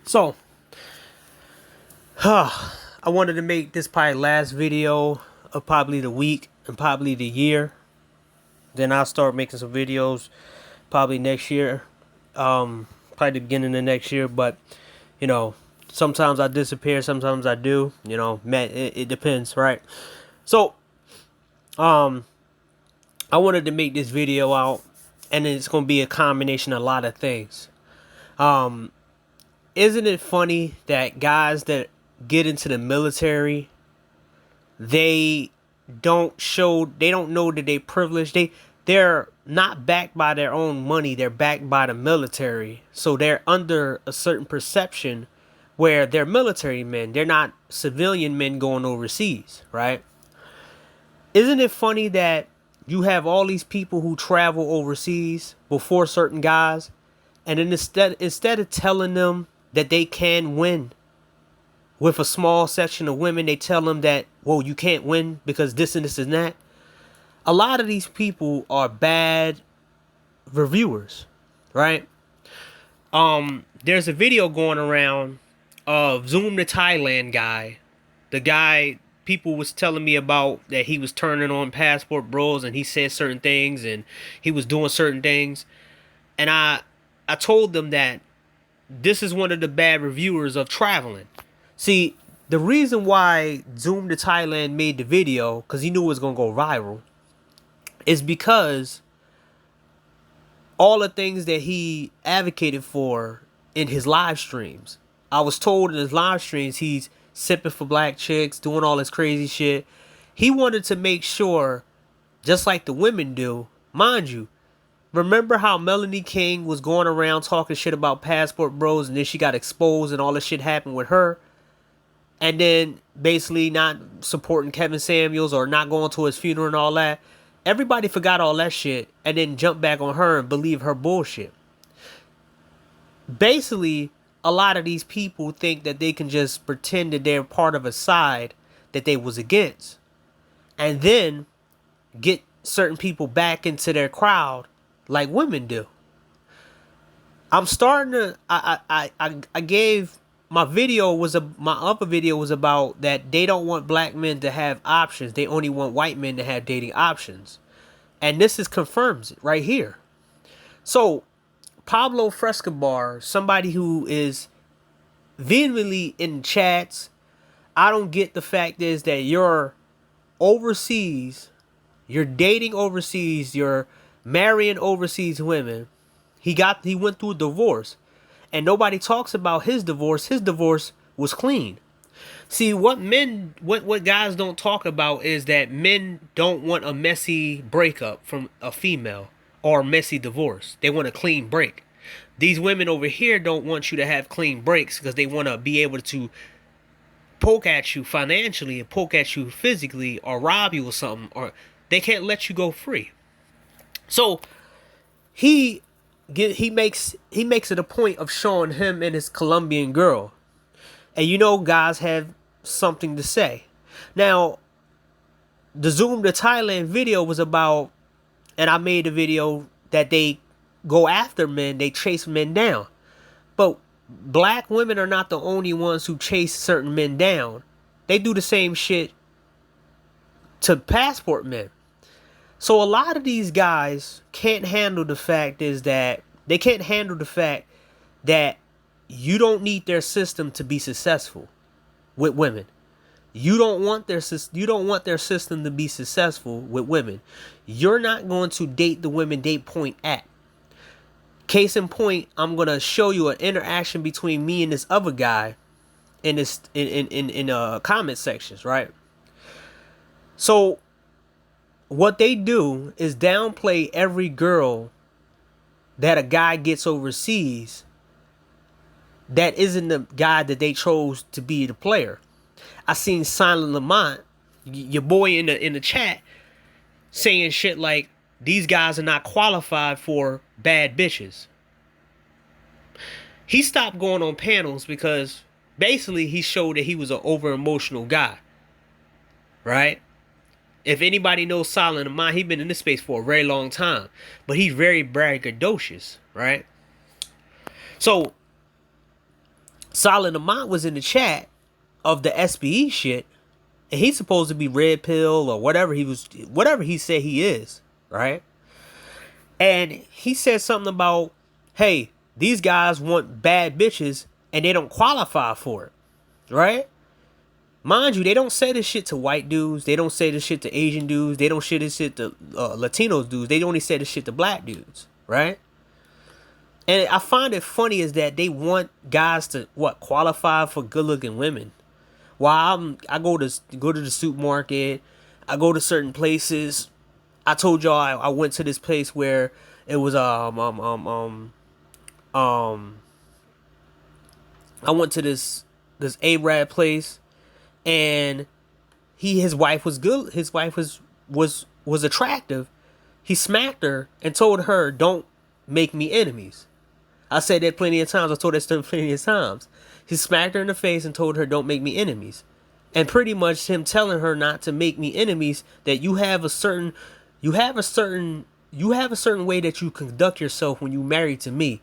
So, I wanted to make this probably last video of probably the week and probably the year. Then I'll start making some videos probably next year. Probably the beginning of next year. But, you know, sometimes I disappear, sometimes I do. You know, man, it depends, right? So, um, I wanted to make this video out, and it's going to be a combination of a lot of things. Um, isn't it funny that guys that get into the military, they they don't know that they privileged. They're not backed by their own money, they're backed by the military. So they're under a certain perception where they're military men. They're not civilian men going overseas, right? Isn't it funny that you have all these people who travel overseas before certain guys, and then instead of telling them that they can win with a small section of women, they tell them that, well, you can't win because this and this and that. A lot of these people are bad reviewers, right? There's a video going around of Zoom the Thailand guy. The guy people was telling me about, that he was turning on Passport Bros and he said certain things and he was doing certain things. And I told them that this is one of the bad reviewers of traveling. See, the reason why Zoom to Thailand made the video, because he knew it was going to go viral, is because all the things that he advocated for in his live streams. I was told in his live streams he's sipping for black chicks, doing all this crazy shit. He wanted to make sure, just like the women do, mind you, remember how Melanie King was going around talking shit about Passport Bros and then she got exposed and all this shit happened with her? And then basically not supporting Kevin Samuels or not going to his funeral and all that. Everybody forgot all that shit and then jumped back on her and believe her bullshit. Basically, a lot of these people think that they can just pretend that they're part of a side that they was against, and then get certain people back into their crowd like women do. I'm starting to. I gave my video was my other video was about that they don't want black men to have options. They only want white men to have dating options, and this is confirms it right here. So Pablo Frescobar, somebody who is vehemently in chats, I don't get the fact is that you're overseas, you're dating overseas, you're marrying overseas women. He went through a divorce, and nobody talks about his divorce. His divorce was clean. See, what guys don't talk about is that men don't want a messy breakup from a female or a messy divorce. They want a clean break. These women over here don't want you to have clean breaks because they want to be able to poke at you financially and poke at you physically or rob you or something, or they can't let you go free. So he makes it a point of showing him and his Colombian girl. And you know, guys have something to say. Now, the Zoom to Thailand video was about, and I made a video that they go after men, they chase men down. But black women are not the only ones who chase certain men down. They do the same shit to passport men. So a lot of these guys can't handle the fact is that they can't handle the fact that you don't need their system to be successful with women. You don't want their system to be successful with women. You're not going to date the women they point at. Case in point, I'm gonna show you an interaction between me and this other guy in this in comment sections, right? So what they do is downplay every girl that a guy gets overseas that isn't the guy that they chose to be the player. I seen Silent Lamont, your boy in the chat, saying shit like these guys are not qualified for bad bitches. He stopped going on panels because basically he showed that he was an over emotional guy, right? If anybody knows Silent Lamont, he's been in this space for a very long time, but he's very braggadocious, right? So Solid Amount was in the chat of the SBE shit, and he's supposed to be red pill or whatever he said he is, right? And he said something about, hey, these guys want bad bitches and they don't qualify for it, right? Mind you, they don't say this shit to white dudes. They don't say this shit to Asian dudes. They don't say this shit to Latinos dudes. They only say this shit to black dudes, right? And I find it funny is that they want guys to qualify for good-looking women. While I go to the supermarket, I go to certain places. I told y'all I went to this place where it was I went to this Arab place, and his wife was good. His wife was attractive. He smacked her and told her, "Don't make me enemies." I said that plenty of times. I told that story plenty of times. He smacked her in the face and told her, "Don't make me enemies." And pretty much him telling her not to make me enemies, that you have a certain way that you conduct yourself when you married to me.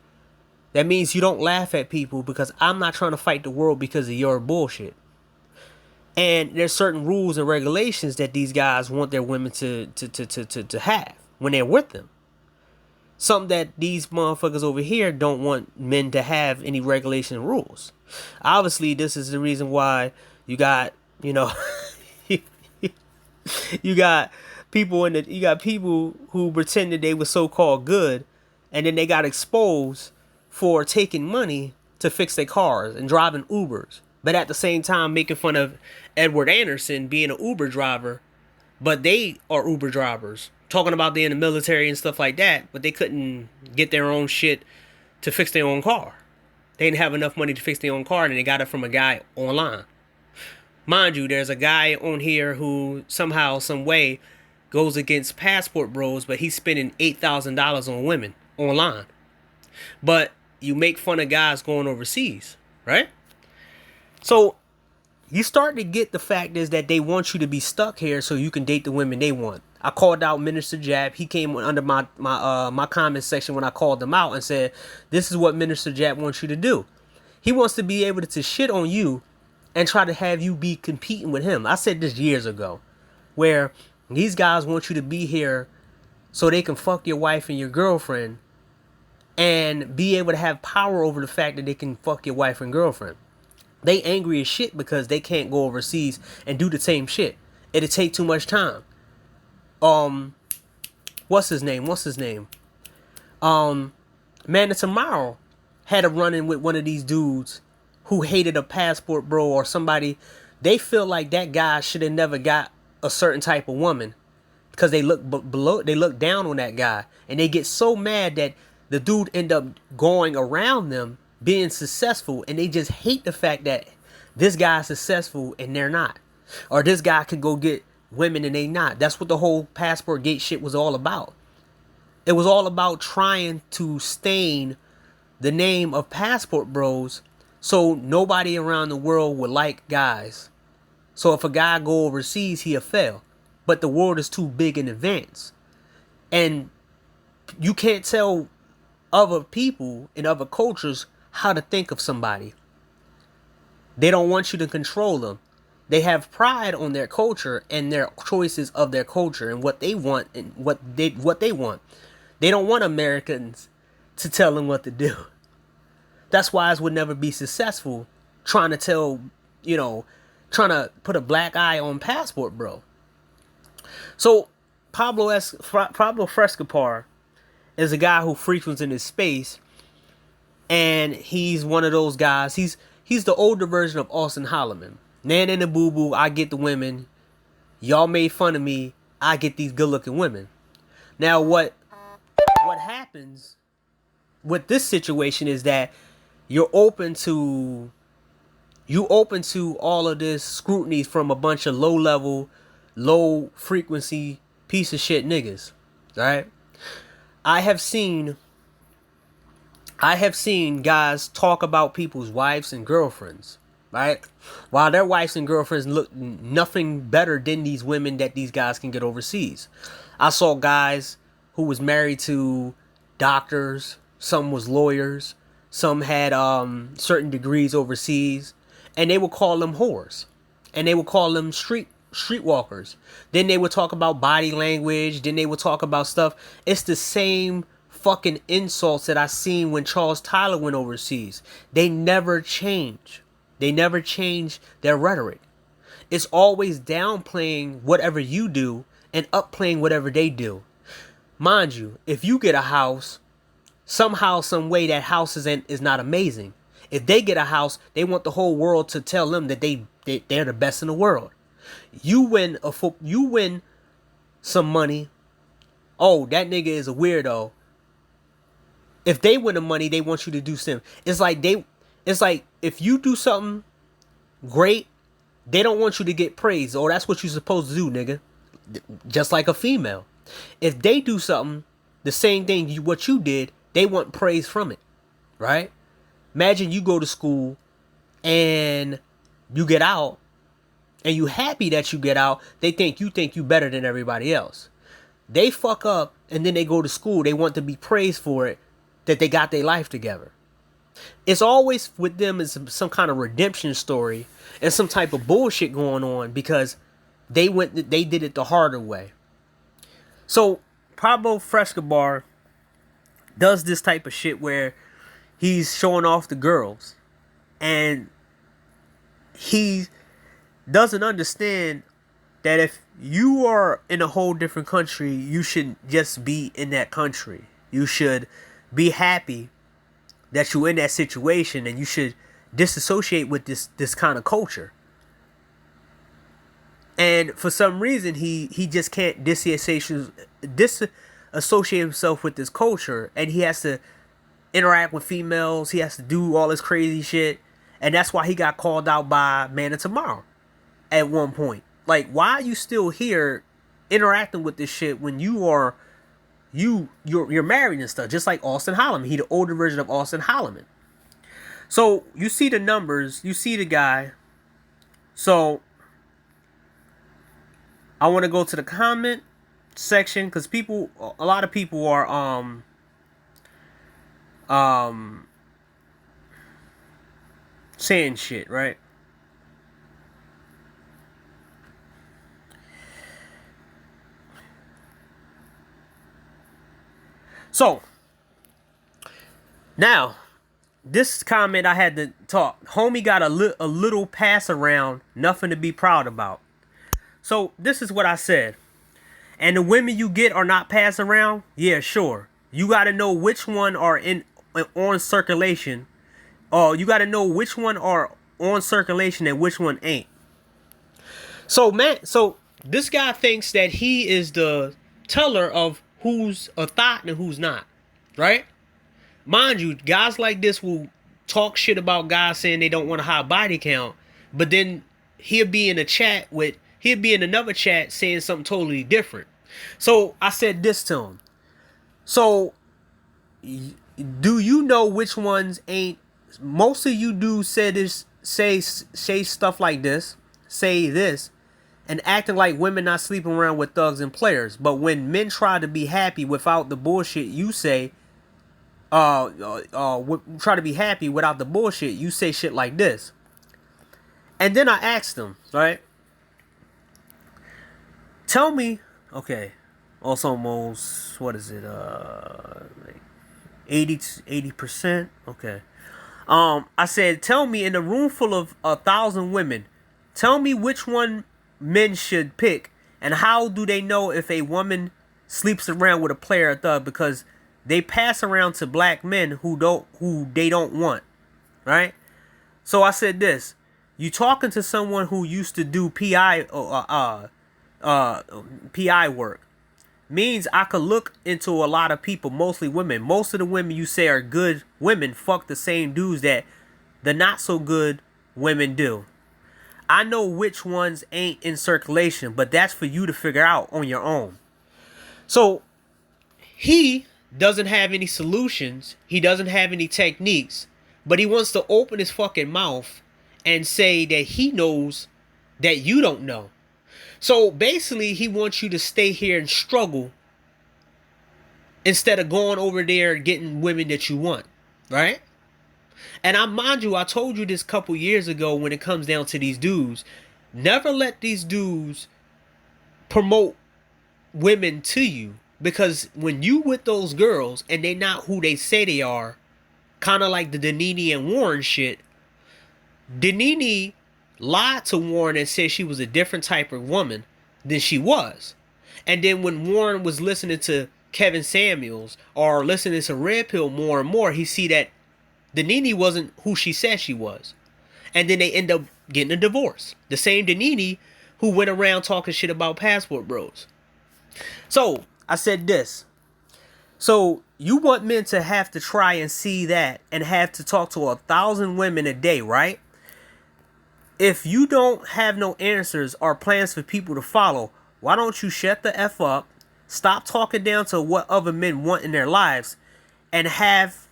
That means you don't laugh at people, because I'm not trying to fight the world because of your bullshit. And there's certain rules and regulations that these guys want their women to have when they're with them. Something that these motherfuckers over here don't want men to have any regulation rules. Obviously, this is the reason why you got, you got people who pretended they were so-called good, and then they got exposed for taking money to fix their cars and driving Ubers. But at the same time making fun of Edward Anderson being an Uber driver, but they are Uber drivers. Talking about they in the military and stuff like that, but they couldn't get their own shit to fix their own car. They didn't have enough money to fix their own car, and they got it from a guy online. Mind you, there's a guy on here who somehow, some way, goes against Passport Bros, but he's spending $8,000 on women online. But you make fun of guys going overseas, right? So you start to get the fact is that they want you to be stuck here so you can date the women they want. I called out Minister Jab. He came under my comment section when I called him out and said, this is what Minister Jab wants you to do. He wants to be able to shit on you and try to have you be competing with him. I said this years ago, where these guys want you to be here so they can fuck your wife and your girlfriend and be able to have power over the fact that they can fuck your wife and girlfriend. They angry as shit because they can't go overseas and do the same shit. It'll take too much time. What's his name? Man of Tomorrow had a run-in with one of these dudes who hated a Passport Bro or somebody. They feel like that guy should have never got a certain type of woman because they look down on that guy, and they get so mad that the dude end up going around them being successful, and they just hate the fact that this guy's successful and they're not, or this guy could go get women and they not. That's what the whole Passport Gate shit was all about. It was all about trying to stain the name of Passport Bros so nobody around the world would like guys. So if a guy go overseas, he'll fail. But the world is too big in advance, and you can't tell other people in other cultures how to think of somebody. They don't want you to control them. They have pride on their culture and their choices of their culture and what they want and what they want. They don't want Americans to tell them what to do. That's why it would never be successful trying to put a black eye on Passport Bro. So Pablo Frescapar is a guy who frequents in his space, and he's one of those guys. He's the older version of Austin Holloman. Nan and the boo boo, I get the women. Y'all made fun of me. I get these good looking women. Now what happens with this situation is that you're open to all of this scrutiny from a bunch of low level, low frequency piece of shit niggas. Right? I have seen guys talk about people's wives and girlfriends, right? While their wives and girlfriends look nothing better than these women that these guys can get overseas. I saw guys who was married to doctors, some was lawyers, Some had certain degrees overseas, and they would call them whores, and they would call them streetwalkers. Then they would talk about body language. Then they would talk about stuff. It's the same fucking insults that I seen when Charles Tyler went overseas. They never change. They never change their rhetoric. It's always downplaying whatever you do and upplaying whatever they do. Mind you, if you get a house, somehow, some way, that house is not amazing. If they get a house, they want the whole world to tell them that they're the best in the world. You win some money. Oh, that nigga is a weirdo. If they win the money, they want you to do something. It's like if you do something great, they don't want you to get praise. Oh, that's what you're supposed to do, nigga. Just like a female. If they do something, the same thing what you did, they want praise from it, right? Imagine you go to school and you get out, and you happy that you get out. They think you better than everybody else. They fuck up, and then they go to school. They want to be praised for it, that they got their life together. It's always with them is some kind of redemption story and some type of bullshit going on because they did it the harder way. So Pablo Escobar does this type of shit where he's showing off the girls, and he doesn't understand that if you are in a whole different country, you should just be in that country. You should be happy that you're in that situation, and you should disassociate with this kind of culture. And for some reason, he just can't disassociate himself with this culture, and he has to interact with females. He has to do all this crazy shit, and that's why he got called out by Man of Tomorrow at one point. Like, why are you still here interacting with this shit when you're married and stuff? Just like Austin Holloman, he the older version of Austin Holloman. So you see the numbers, you see the guy. So I want to go to the comment section because a lot of people are saying shit, right? So now this comment I had to talk. Homie got a little pass around, nothing to be proud about. So this is what I said. And the women you get are not passed around? Yeah, sure. You got to know which one are on circulation. Oh, you got to know which one are on circulation and which one ain't. So this guy thinks that he is the teller of who's a thought and who's not, right? Mind you, guys like this will talk shit about guys saying they don't want a high body count, but then he'll be in another chat saying something totally different. So I said this to him. So do you know which ones ain't? Most of you do say stuff like this, say this, and acting like women not sleeping around with thugs and players. But when men try to be happy without the bullshit, you say, try to be happy without the bullshit, you say shit like this. And then I asked them, right? Tell me, okay, also almost, what is it, 80%, okay. I said, tell me, in a room full of 1,000 women, tell me which one men should pick, and how do they know if a woman sleeps around with a player or thug? Because they pass around to black men who they don't want, right? So I said this: you talking to someone who used to do PI work means I could look into a lot of people, mostly women. Most of the women you say are good women fuck the same dudes that the not so good women do. I know which ones ain't in circulation, but that's for you to figure out on your own. So he doesn't have any solutions. He doesn't have any techniques, but he wants to open his fucking mouth and say that he knows that you don't know. So basically, he wants you to stay here and struggle instead of going over there and getting women that you want, right? And I mind you, I told you this a couple years ago when it comes down to these dudes. Never let these dudes promote women to you. Because when you with those girls and they not who they say they are, kind of like the Danini and Warren shit, Danini lied to Warren and said she was a different type of woman than she was. And then when Warren was listening to Kevin Samuels or listening to Red Pill more and more, he see that Danini wasn't who she said she was. And then they end up getting a divorce. The same Danini who went around talking shit about Passport Bros. So, I said this. So, you want men to have to try and see that and have to talk to 1,000 women a day, right? If you don't have no answers or plans for people to follow, why don't you shut the F up, stop talking down to what other men want in their lives, and have,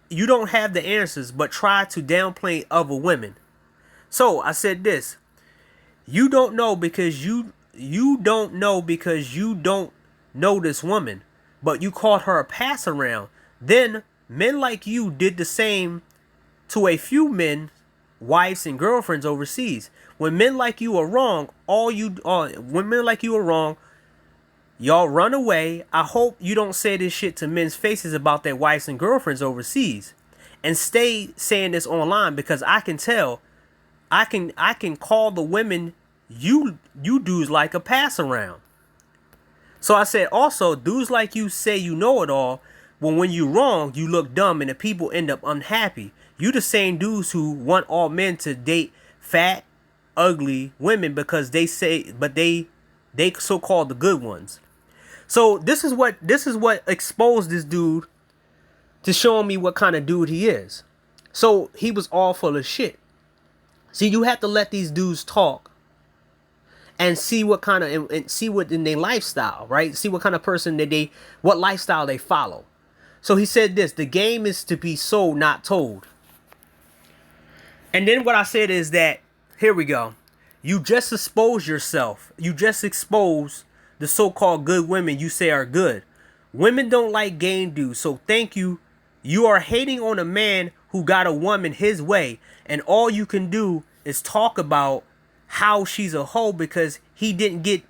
you don't have the answers, but try to downplay other women. So, I said this. You don't know because you don't know because you don't know this woman, but you called her a pass around. Then men like you did the same to a few men, wives and girlfriends overseas. When men like you are wrong, when men like you are wrong, y'all run away. I hope you don't say this shit to men's faces about their wives and girlfriends overseas, and stay saying this online because I can tell. I can call the women you dudes like a pass around. So I said also, dudes like you say you know it all, but when you wrong, you look dumb and the people end up unhappy. You the same dudes who want all men to date fat, ugly women because they say, but they so-called the good ones. So this is what exposed this dude to showing me what kind of dude he is. So he was all full of shit. See, you have to let these dudes talk and see what kind of, and see what in their lifestyle, right? See what kind of person what lifestyle they follow. So he said this: the game is to be sold, not told. And then what I said is that, here we go. You just expose yourself. You just expose the so-called good women you say are good. Women don't like game dudes, so thank you. You are hating on a man who got a woman his way, and all you can do is talk about how she's a hoe because he didn't get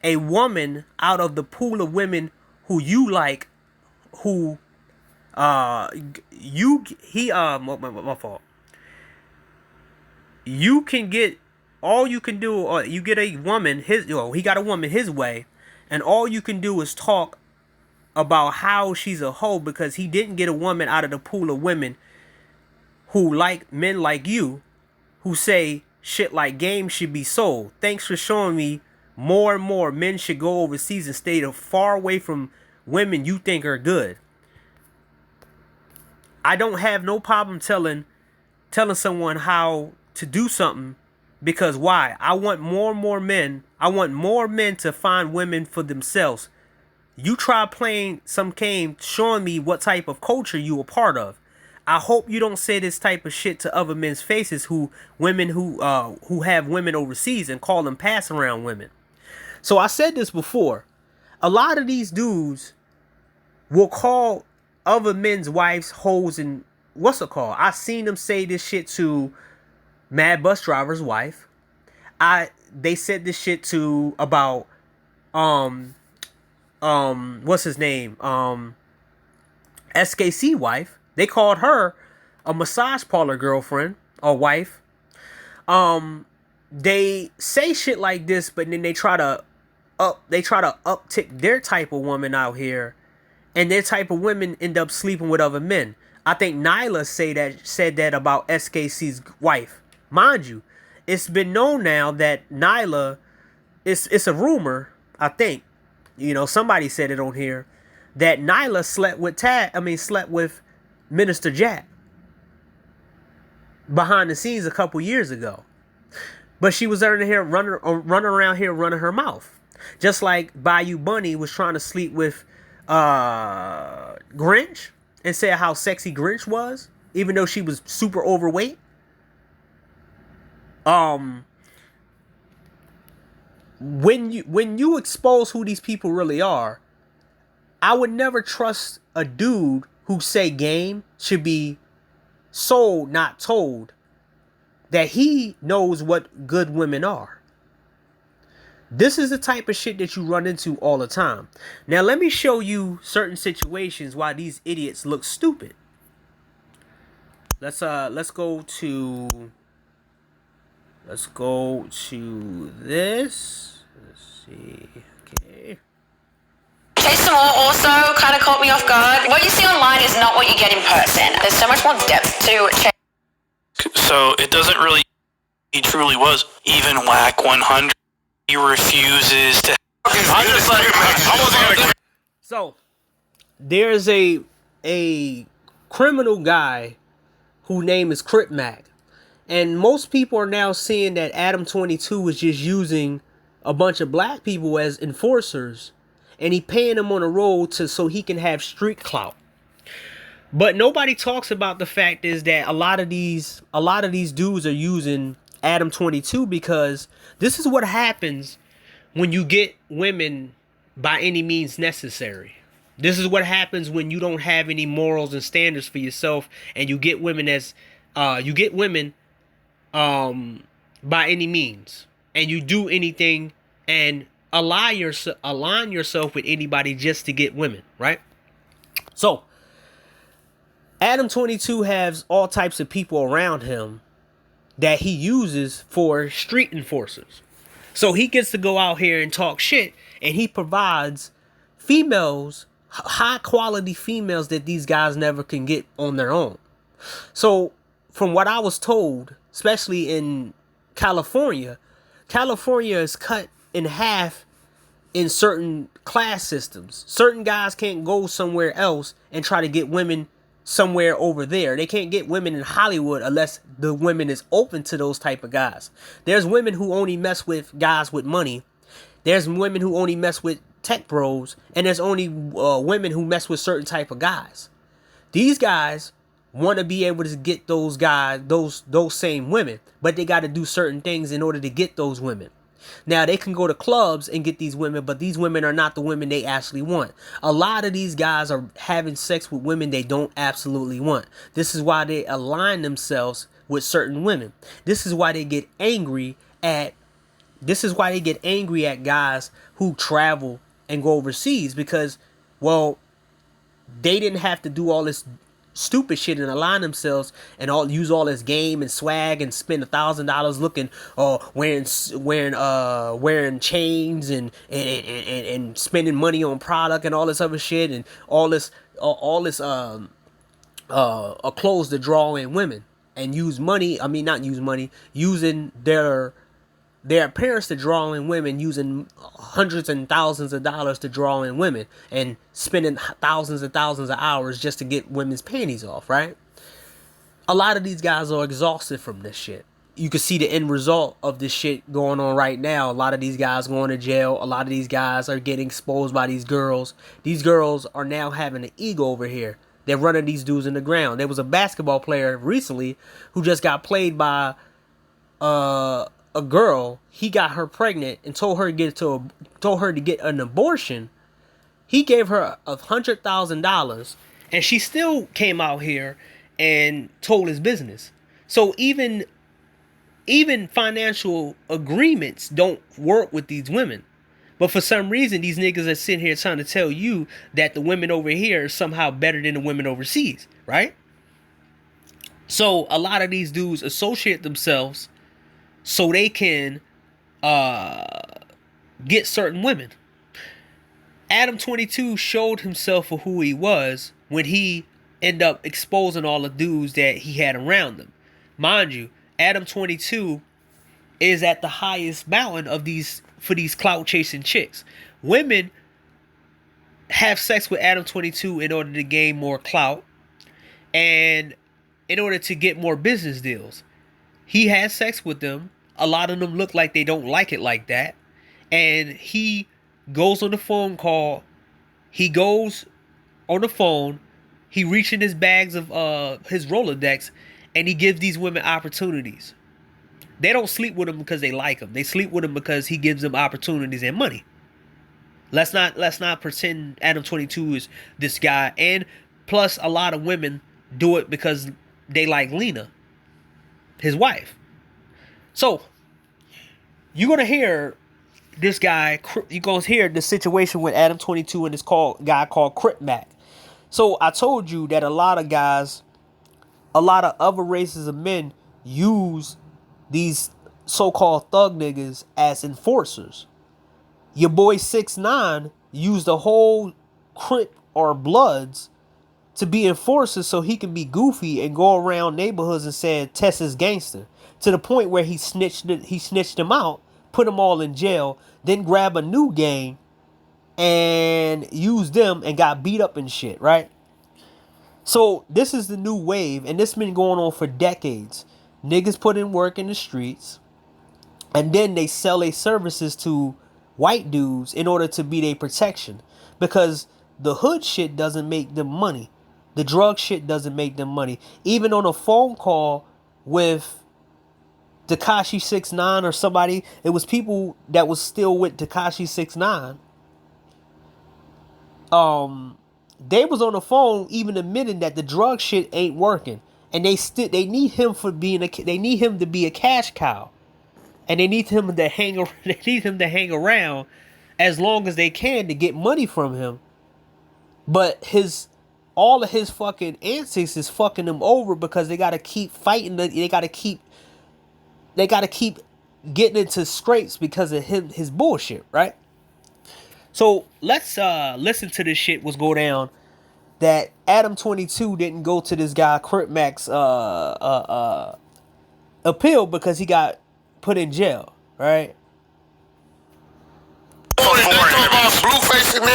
a woman out of the pool of women who you like, who my fault. You can get, all you can do, or you get a woman he got a woman his way, and all you can do is talk about how she's a hoe because he didn't get a woman out of the pool of women who like men like you, who say shit like game should be sold. Thanks for showing me more and more men should go overseas and stay far away from women you think are good. I don't have no problem telling someone how to do something, because why? I want more and more men. I want more men to find women for themselves. You try playing some game showing me what type of culture you a part of. I hope you don't say this type of shit to other men's faces who have women overseas and call them pass around women. So I said this before. A lot of these dudes will call other men's wives hoes and what's it called? I seen them say this shit to Mad Bus Driver's wife. They said this shit to about what's his name? SKC wife. They called her a massage parlor girlfriend or wife. They say shit like this, but then they try to uptick their type of woman out here, and their type of women end up sleeping with other men. I think Nyla said that about SKC's wife. Mind you, it's been known now that Nyla, it's a rumor, I think. Somebody said it on here that Nyla slept with Minister Jack behind the scenes a couple years ago. But she was running around here running her mouth. Just like Bayou Bunny was trying to sleep with Grinch and say how sexy Grinch was, even though she was super overweight. When you expose who these people really are, I would never trust a dude who say game should be sold, not told, that he knows what good women are. This is the type of shit that you run into all the time. Now let me show you certain situations why these idiots look stupid. Let's go to this. Let's see. Okay. Chase Them All also kind of caught me off guard. What you see online is not what you get in person. There's so much more depth to Chase. So it doesn't really. He truly was even whack 100. He refuses to. So there's a criminal guy whose name is Crip Mac, and most people are now seeing that Adam 22 is just using a bunch of black people as enforcers, and he paying them on the road so he can have street clout. But nobody talks about the fact is that a lot of these dudes are using Adam 22 because this is what happens when you get women by any means necessary. This is what happens when you don't have any morals and standards for yourself, and you get women by any means, and you do anything and align yourself with anybody just to get women, right? So Adam 22 has all types of people around him that he uses for street enforcers. So he gets to go out here and talk shit, and he provides females, high quality females that these guys never can get on their own. So from what I was told, especially in California is cut in half in certain class systems. Certain guys can't go somewhere else and try to get women somewhere over there. They can't get women in Hollywood unless the women is open to those type of guys. There's women who only mess with guys with money. There's women who only mess with tech bros, and there's only women who mess with certain type of guys. These guys want to be able to get those guys, those same women, but they got to do certain things in order to get those women. Now, they can go to clubs and get these women, but these women are not the women they actually want. A lot of these guys are having sex with women they don't absolutely want. This is why they align themselves with certain women. This is why they get angry at guys who travel and go overseas, because, well, they didn't have to do all this stupid shit and align themselves and use all this game and swag and spend $1,000 looking wearing chains and spending money on product and all this other shit and all this clothes to draw in women and using their appearance to draw in women, using hundreds and thousands of dollars to draw in women, and spending thousands and thousands of hours just to get women's panties off, right? A lot of these guys are exhausted from this shit. You can see the end result of this shit going on right now. A lot of these guys going to jail. A lot of these guys are getting exposed by these girls. These girls are now having an ego over here. They're running these dudes in the ground. There was a basketball player recently who just got played by a girl. He got her pregnant and told her to get an abortion. He gave her $100,000, and she still came out here and told his business. So even financial agreements don't work with these women. But for some reason, these niggas are sitting here trying to tell you that the women over here are somehow better than the women overseas, right? So a lot of these dudes associate themselves so they can get certain women. Adam 22 showed himself for who he was when he ended up exposing all the dudes that he had around him. Mind you, Adam 22 is at the highest mountain of these clout chasing chicks. Women have sex with Adam 22 in order to gain more clout and in order to get more business deals. He has sex with them. A lot of them look like they don't like it like that. And he goes on the phone call. He goes on the phone. He reaches in his bags of his Rolodex, and he gives these women opportunities. They don't sleep with him because they like him. They sleep with him because he gives them opportunities and money. Let's not pretend Adam 22 is this guy. And Plus, a lot of women do it because they like Lena, his wife. So, you're going to hear this guy, you're going to hear the situation with Adam 22 and this guy called Crip Mac. So, I told you that a lot of guys, a lot of other races of men use these so-called thug niggas as enforcers. Your boy 6ix9ine used the whole Crip or Bloods to be enforcers so he can be goofy and go around neighborhoods and say Tessa's gangster, to the point where he snitched them out, put them all in jail, then grab a new gang and use them and got beat up and shit, right? So this is the new wave, and this been going on for decades. Niggas put in work in the streets, and then they sell their services to white dudes in order to be their protection, because the hood shit doesn't make them money. The drug shit doesn't make them money. Even on a phone call with Tekashi 6ix9ine or somebody, it was people that was still with Tekashi 6ix9ine. They was on the phone even admitting that the drug shit ain't working, and they need him for they need him to be a cash cow, and they need him to hang around as long as they can to get money from him. But all of his fucking antics is fucking them over, because they gotta keep fighting. They gotta keep getting into scrapes because of his bullshit, right? So let's listen to this shit was go down, that Adam 22 didn't go to this guy Crip Mac's appeal because he got put in jail, right?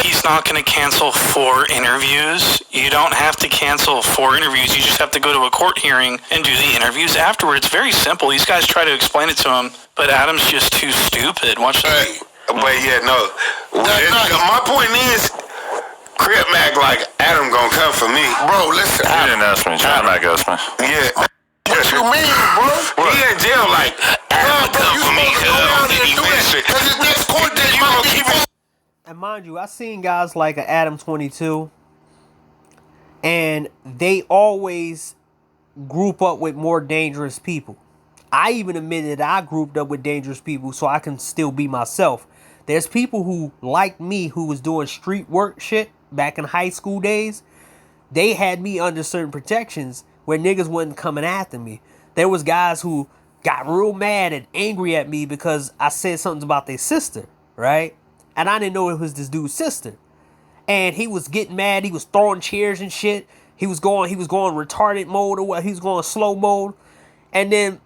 He's not going to cancel 4 interviews. You don't have to cancel 4 interviews. You just have to go to a court hearing and do the interviews afterwards. It's very simple. These guys try to explain it to him, but Adam's just too stupid. Watch that. But yeah, no. My point is, Crip Mac like Adam gonna come for me, bro. Listen, you didn't ask me. Try not ask me. Yeah. What you mean, bro? What? He in jail like Adam come for me because his next court date you gonna keep it. And mind you, I seen guys like Adam 22, and they always group up with more dangerous people. I even admitted that I grouped up with dangerous people so I can still be myself. There's people who, like me, who was doing street work shit back in high school days. They had me under certain protections where niggas wasn't coming after me. There was guys who got real mad and angry at me because I said something about their sister, right? And I didn't know it was this dude's sister. And he was getting mad. He was throwing chairs and shit. He was going retarded mode, or what? He was going slow mode. And then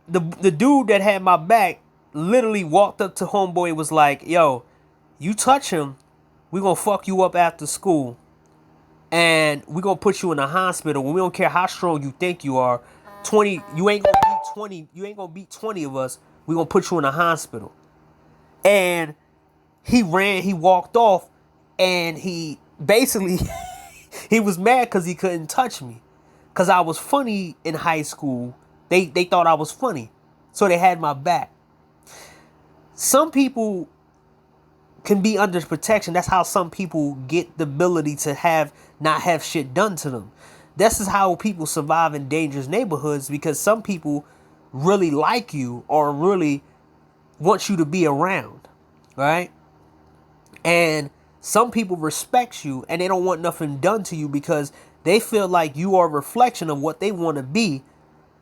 the dude that had my back literally walked up to homeboy and was like, yo, you touch him, we gonna fuck you up after school. And we gonna put you in a hospital. We don't care how strong you think you are. You ain't gonna beat 20 of us. We gonna put you in a hospital. And he walked off, and he basically he was mad because he couldn't touch me, because I was funny in high school. They thought I was funny, so they had my back. Some people can be under protection. That's how some people get the ability to not have shit done to them. This is how people survive in dangerous neighborhoods, because some people really like you or really want you to be around, right? And some people respect you and they don't want nothing done to you because they feel like you are a reflection of what they want to be.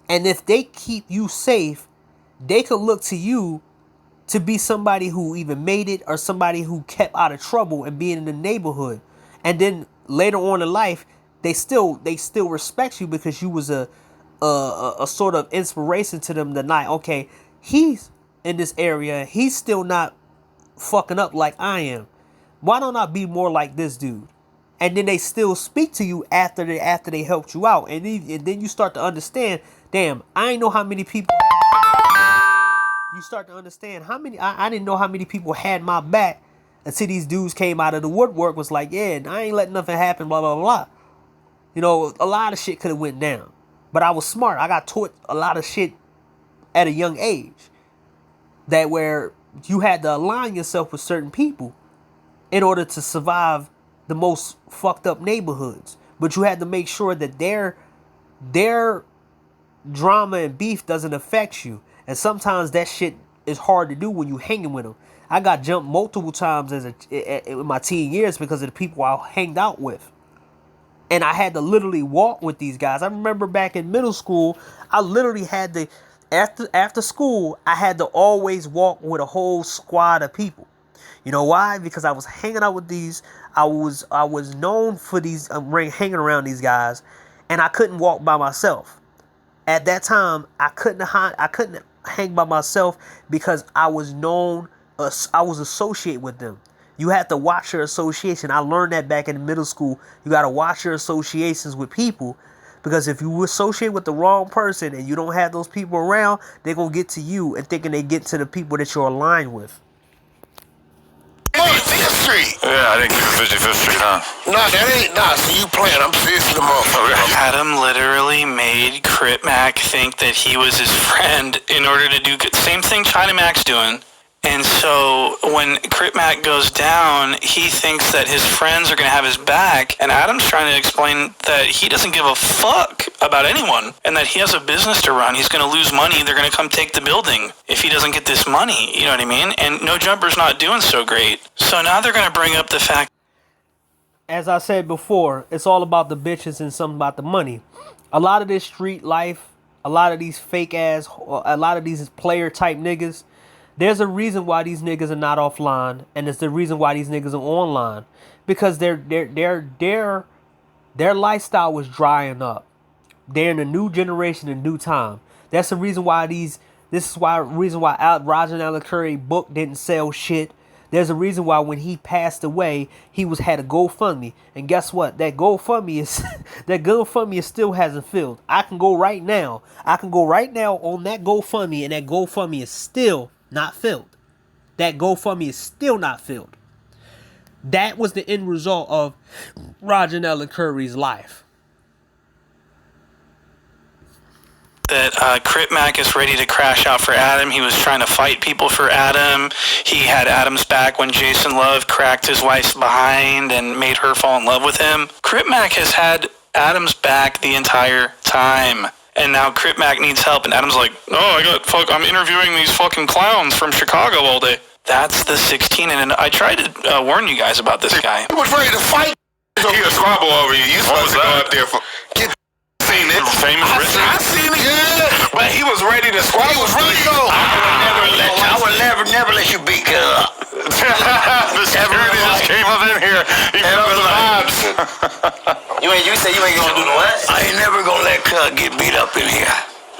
And if they keep you safe, they could look to you to be somebody who either made it or somebody who kept out of trouble and being in the neighborhood. And then later on in life, they still respect you because you was a sort of inspiration to them. That okay, he's in this area, he's still not fucking up like I am. Why don't I be more like this dude? And then they still speak to you after they helped you out, and then you start to understand. Damn, I ain't know how many people. You start to understand how many. I didn't know how many people had my back until these dudes came out of the woodwork. Was like, yeah, I ain't letting nothing happen. Blah blah blah. You know, a lot of shit could have went down, but I was smart. I got taught a lot of shit at a young age. That where you had to align yourself with certain people in order to survive the most fucked up neighborhoods. but you had to make sure that their drama and beef doesn't affect you. And sometimes that shit is hard to do when you hanging with them. I got jumped multiple times in my teen years because of the people I hanged out with. And I had to literally walk with these guys. I remember back in middle school, I literally had to, after school, I had to always walk with a whole squad of people. You know why? Because I was hanging out with these, I was known for these, hanging around these guys, and I couldn't walk by myself. At that time, I couldn't hang by myself because I was known, I was associated with them. You had to watch your association. I learned that back in middle school. You got to watch your associations with people, because if you associate with the wrong person and you don't have those people around, they're going to get to you and thinking they get to the people that you're aligned with. Fifth Street. Yeah, I didn't keep it 55th Street, huh? Nah, that ain't. Nah, so you playing. I'm serious to the motherfucker. Adam literally made Crip Mac think that he was his friend in order to do same thing China Mac's doing. And so when Crip Mac goes down, he thinks that his friends are going to have his back. And Adam's trying to explain that he doesn't give a fuck about anyone and that he has a business to run. He's going to lose money. They're going to come take the building if he doesn't get this money. You know what I mean? And No Jumper's not doing so great. So now they're going to bring up the fact. As I said before, it's all about the bitches and something about the money. A lot of this street life, a lot of these fake ass, a lot of these player type niggas, there's a reason why these niggas are not offline, and it's the reason why these niggas are online, because their lifestyle was drying up. They're in a new generation, a new time. That's the reason why reason why Roger Allen Curry book didn't sell shit. There's a reason why when he passed away, he had a GoFundMe, and guess what? That GoFundMe still hasn't filled. I can go right now on that GoFundMe, and that GoFundMe is still not filled. That GoFundMe is still not filled. That was the end result of Roger Allen Curry's life. That Crip Mac is ready to crash out for Adam. He was trying to fight people for Adam. He had Adam's back when Jason Love cracked his wife's behind and made her fall in love with him. Crip Mac has had Adam's back the entire time. And now Crip Mac needs help, and Adam's like, I'm interviewing these fucking clowns from Chicago all day. That's the 16, and I tried to warn you guys about this guy. He was ready to fight. He a squabble over you. You supposed to go up there for... Seen it. Famous Richard? I seen it, yeah. But he was ready to squabble. He was ready to go. I would never let you beat up. The security just came up in here. He felt the vibes. You say you ain't gonna do what? I ain't never gonna let Cuz get beat up in here.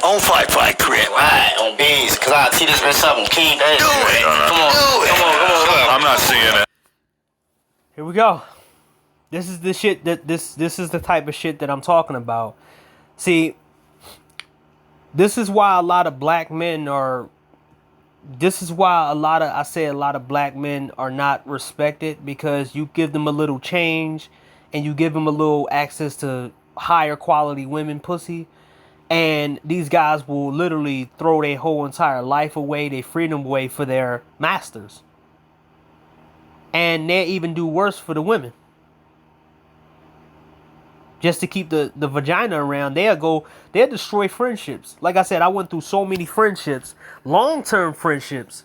On Fight Crip. Right, on beans. Cause I see this been something key. Hey, Do it. Come on. I'm not seeing it. Here we go. This is the shit that this is the type of shit that I'm talking about. See, this is why a lot of black men are. This is why a lot of black men are not respected, because you give them a little change and you give them a little access to higher quality women pussy, and these guys will literally throw their whole entire life away, their freedom away for their masters. And they even do worse for the women. Just to keep the vagina around, they'll destroy friendships. Like I said, I went through so many friendships, long-term friendships,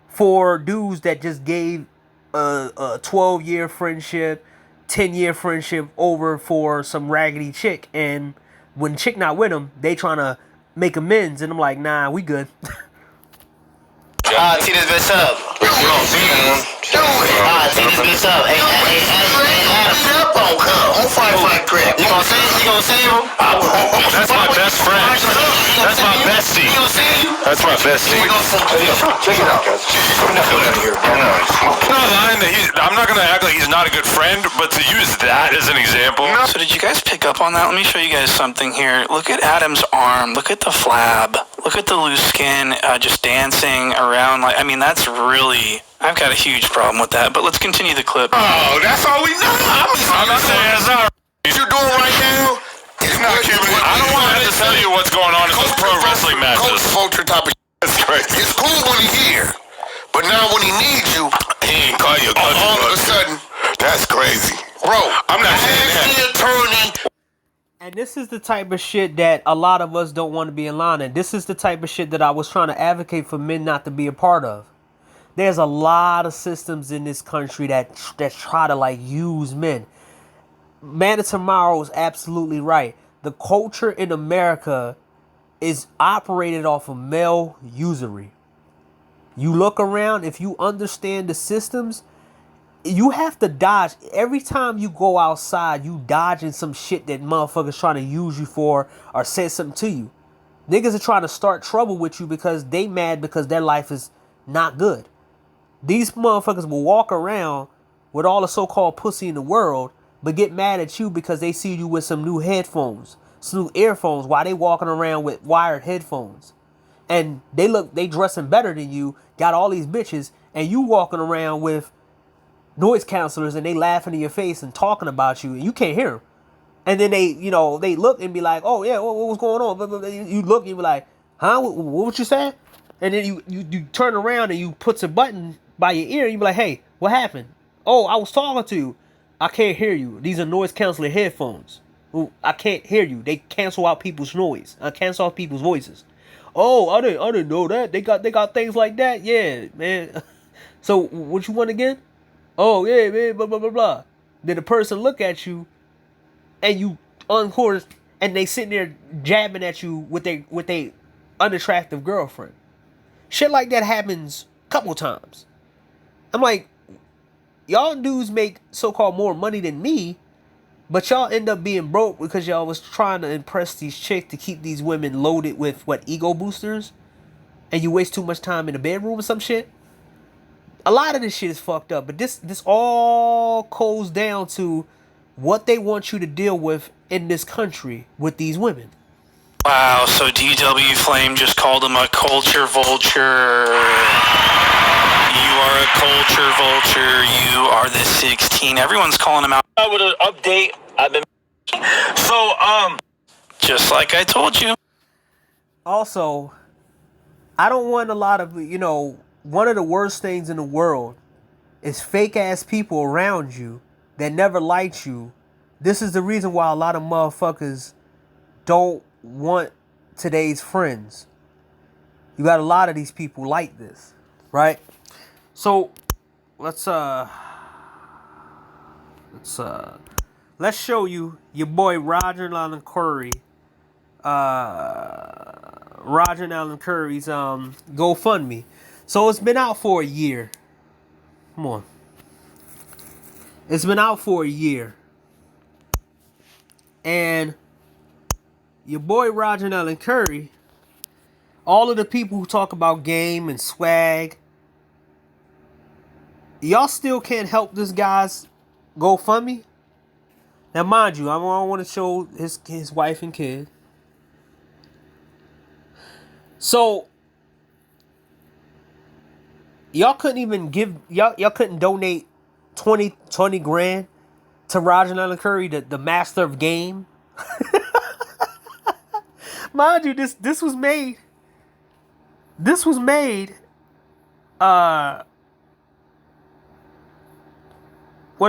for dudes that just gave a 12-year friendship, 10-year friendship over for some raggedy chick. And when chick not with them, they trying to make amends, and I'm like, nah, we good. Tee this bitch up. Do it. Tee this bitch up. Hey, up on Cuz. On Fight Crip. You gonna see him? That's my best friend. That's my bestie. You gonna see him? That's my bestie. Check it out, guys. I'm not going out here. I'm not lying that I'm not gonna act like he's not a good friend, but to use that as an example. So did you guys pick up on that? Let me show you guys something here. Look at Adam's arm. Look at the flab. Look at the loose skin just dancing around. That's really... I've got a huge problem with that, but let's continue the clip. Oh, that's all we know. I'm not saying it's not. What you're doing right now is not keeping it. I don't want to have to tell you what's going on in those pro wrestling Coach matches. culture type of That's crazy. It's cool when he's here, but now when he needs you, He ain't call you a all of a sudden, That's crazy. Bro, I'm not saying that. Attorney. And this is the type of shit that a lot of us don't want to be in line. And this is the type of shit that I was trying to advocate for men not to be a part of. There's a lot of systems in this country that try to like use men. Man of Tomorrow is absolutely right. The culture in America is operated off of male usury. You look around, if you understand the systems, you have to dodge. Every time you go outside, you dodging some shit that motherfuckers trying to use you for or say something to you. Niggas are trying to start trouble with you because they mad because their life is not good. These motherfuckers will walk around with all the so-called pussy in the world, but get mad at you because they see you with some new headphones, some new earphones, while they walking around with wired headphones. And they dressing better than you, got all these bitches, and you walking around with noise counselors and they laughing in your face and talking about you and you can't hear them. And then they look and be like, oh yeah, what was going on? You look and you be like, huh? What you saying? And then you turn around and you put a button by your ear and you be like, hey, what happened? Oh, I was talking to you. I can't hear you. These are noise canceling headphones. I can't hear you. They cancel out people's noise. Cancel out people's voices. Oh, I didn't know that. They got things like that. Yeah, man. So what you want again? Oh yeah, man. Blah blah blah blah. Then the person look at you, and you unhorsed, and they sitting there jabbing at you with they unattractive girlfriend. Shit like that happens a couple times. I'm like, y'all dudes make so-called more money than me, but y'all end up being broke because y'all was trying to impress these chicks to keep these women loaded with ego boosters, and you waste too much time in the bedroom or some shit. A lot of this shit is fucked up, but this all goes down to what they want you to deal with in this country with these women. Wow, so DW Flame just called him a culture vulture. You are a culture vulture. You are the 16. Everyone's calling him out. With an update, I've been. So, just like I told you. Also, I don't want a lot of, one of the worst things in the world is fake ass people around you that never liked you. This is the reason why a lot of motherfuckers don't want today's friends. You got a lot of these people like this, right? So let's show you your boy Roger Allen Curry. Roger Allen Curry's GoFundMe. So it's been out for a year. Come on. It's been out for a year. And your boy Roger Allen Curry, all of the people who talk about game and swag, y'all still can't help this guy's GoFundMe. Now, mind you, I don't want to show his wife and kid. So y'all couldn't even give y'all couldn't donate 20 grand to Roger Allen Curry, the master of game. Mind you, this was made. This was made. What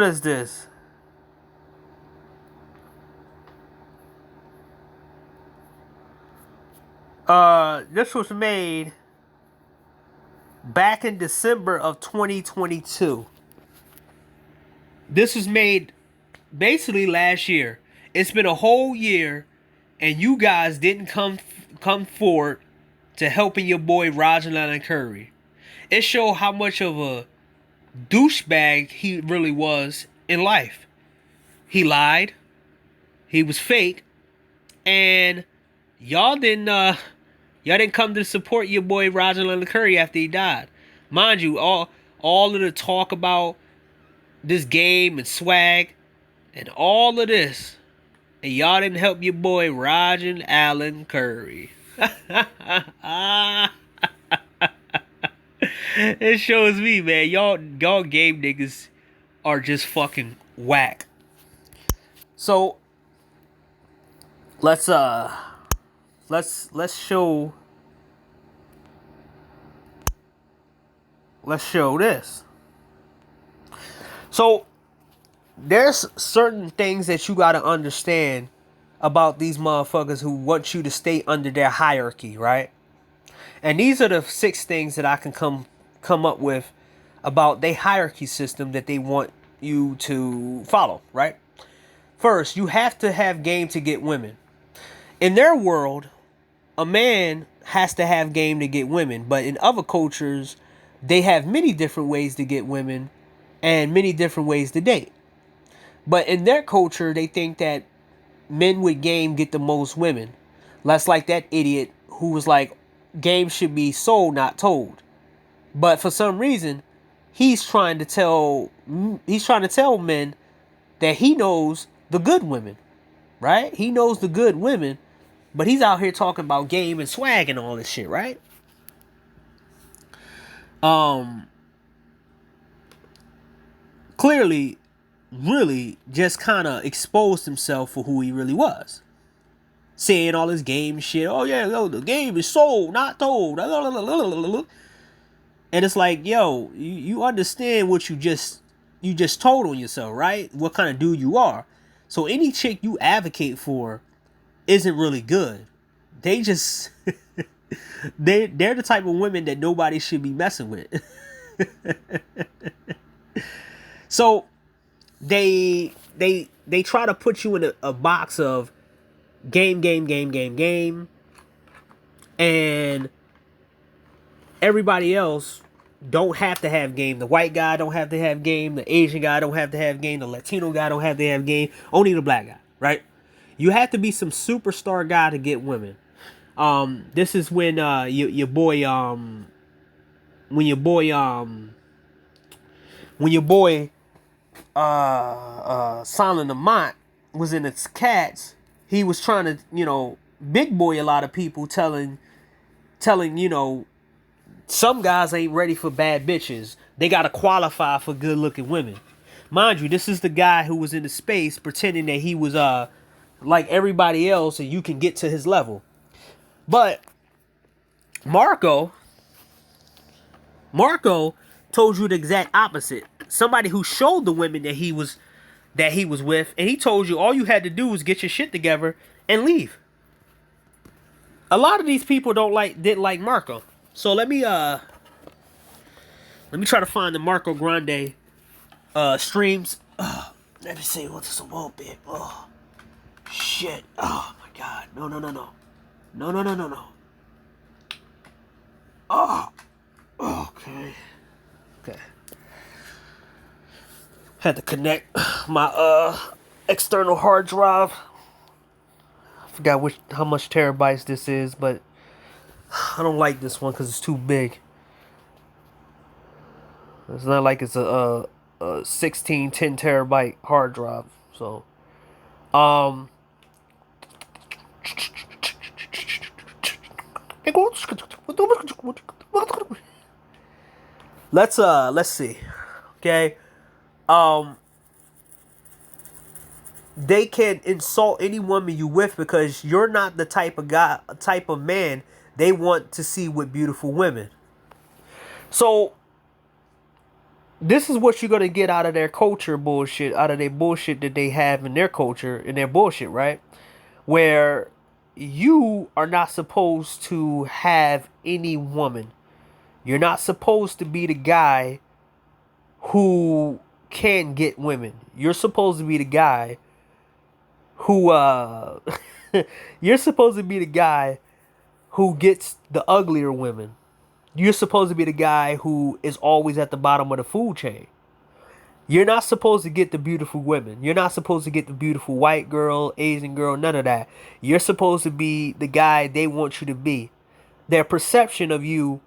is this? This was made back in December of 2022. This was made basically last year. It's been a whole year, and you guys didn't come forward to helping your boy Roger Allen Curry. It showed how much of a douchebag he really was in life. He lied. He was fake, and y'all didn't come to support your boy Roger Allen Curry after he died. Mind you, all of the talk about this game and swag and all of this, and y'all didn't help your boy Roger Allen Curry. It shows me, man, y'all game niggas are just fucking whack. So let's show this. So there's certain things that you got to understand about these motherfuckers who want you to stay under their hierarchy, right? And these are the 6 things that I can come up with about their hierarchy system that they want you to follow, right? First, you have to have game to get women. In their world, a man has to have game to get women, but in other cultures, they have many different ways to get women and many different ways to date. But in their culture, they think that men with game get the most women. That's like that idiot who was like, game should be sold, not told. But for some reason, he's trying to tell men that he knows the good women, right? He knows the good women, but he's out here talking about game and swag and all this shit, right? Clearly, really just kind of exposed himself for who he really was. Saying all this game shit. Oh yeah, yo, the game is sold, not told. And it's like, yo, you understand what you just told on yourself, right? What kind of dude you are. So any chick you advocate for isn't really good. They just they're the type of women that nobody should be messing with. So they try to put you in a box of game, and everybody else don't have to have game. The white guy don't have to have game. The Asian guy don't have to have game. The Latino guy don't have to have game. Only the black guy, right? You have to be some superstar guy to get women. This is when your boy Silent Lamont was in its Cats. He was trying to, big boy a lot of people, telling, some guys ain't ready for bad bitches. They gotta qualify for good looking women. Mind you, this is the guy who was in the space pretending that he was like everybody else and you can get to his level. But Marco told you the exact opposite. Somebody who showed the women that he was with, and he told you all you had to do was get your shit together and leave. A lot of these people didn't like Marco. So let me try to find the Marco Grande streams. Let me see what's a little bit. Oh shit. Oh my god. No. No. Oh. Okay. Had to connect my external hard drive. I forgot how much terabytes this is, but I don't like this one because it's too big. It's not like it's a 10 terabyte hard drive. So, let's see. Okay. They can insult any woman you with because you're not the type of man they want to see with beautiful women. So this is what you're gonna get out of their culture bullshit, out of their bullshit that they have in their culture, in their bullshit, right? Where you are not supposed to have any woman. You're not supposed to be the guy who can get women. You're supposed to be the guy who you're supposed to be the guy who gets the uglier women. You're supposed to be the guy who is always at the bottom of the food chain. You're not supposed to get the beautiful women. You're not supposed to get the beautiful white girl, Asian girl, none of that. You're supposed to be the guy they want you to be. Their perception of you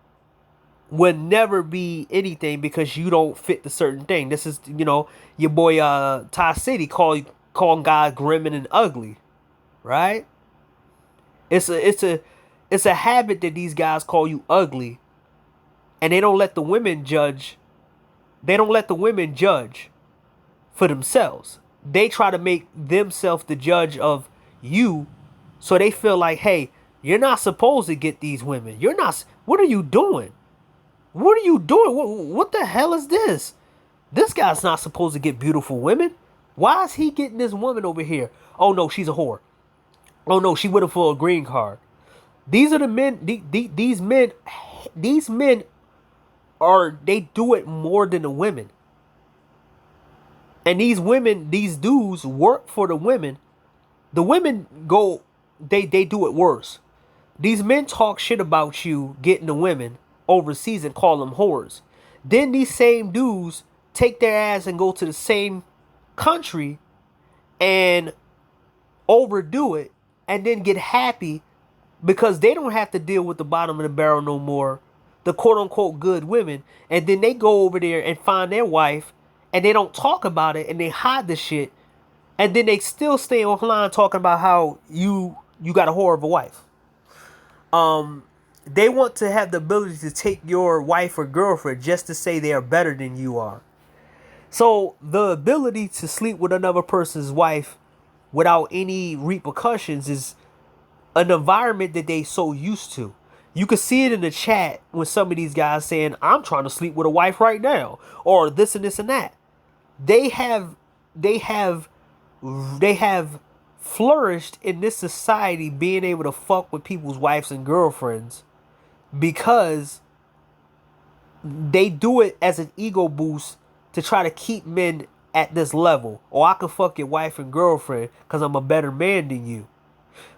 would never be anything because you don't fit the certain thing. This is, your boy Ty City calling guys grim and ugly, right? It's a habit that these guys call you ugly, and they don't let the women judge. They don't let the women judge for themselves. They try to make themselves the judge of you, so they feel like, hey, you're not supposed to get these women. You're not. What are you doing? What are you doing? What the hell is this? This guy's not supposed to get beautiful women. Why is he getting this woman over here? Oh no, she's a whore. Oh no, she with him for a green card. These are the men. These men are, they do it more than the women. And these women, these dudes work for the women. The women go, they do it worse. These men talk shit about you getting the women overseas and call them whores. Then these same dudes take their ass and go to the same country and overdo it and then get happy because they don't have to deal with the bottom of the barrel no more, the quote unquote good women, and then they go over there and find their wife and they don't talk about it and they hide the shit, and then they still stay online talking about how you got a whore of a wife. They want to have the ability to take your wife or girlfriend just to say they are better than you are. So the ability to sleep with another person's wife without any repercussions is an environment that they so used to. You can see it in the chat when some of these guys saying, I'm trying to sleep with a wife right now, or this and this and that. They have flourished in this society being able to fuck with people's wives and girlfriends because they do it as an ego boost to try to keep men at this level. Or I can fuck your wife and girlfriend because I'm a better man than you.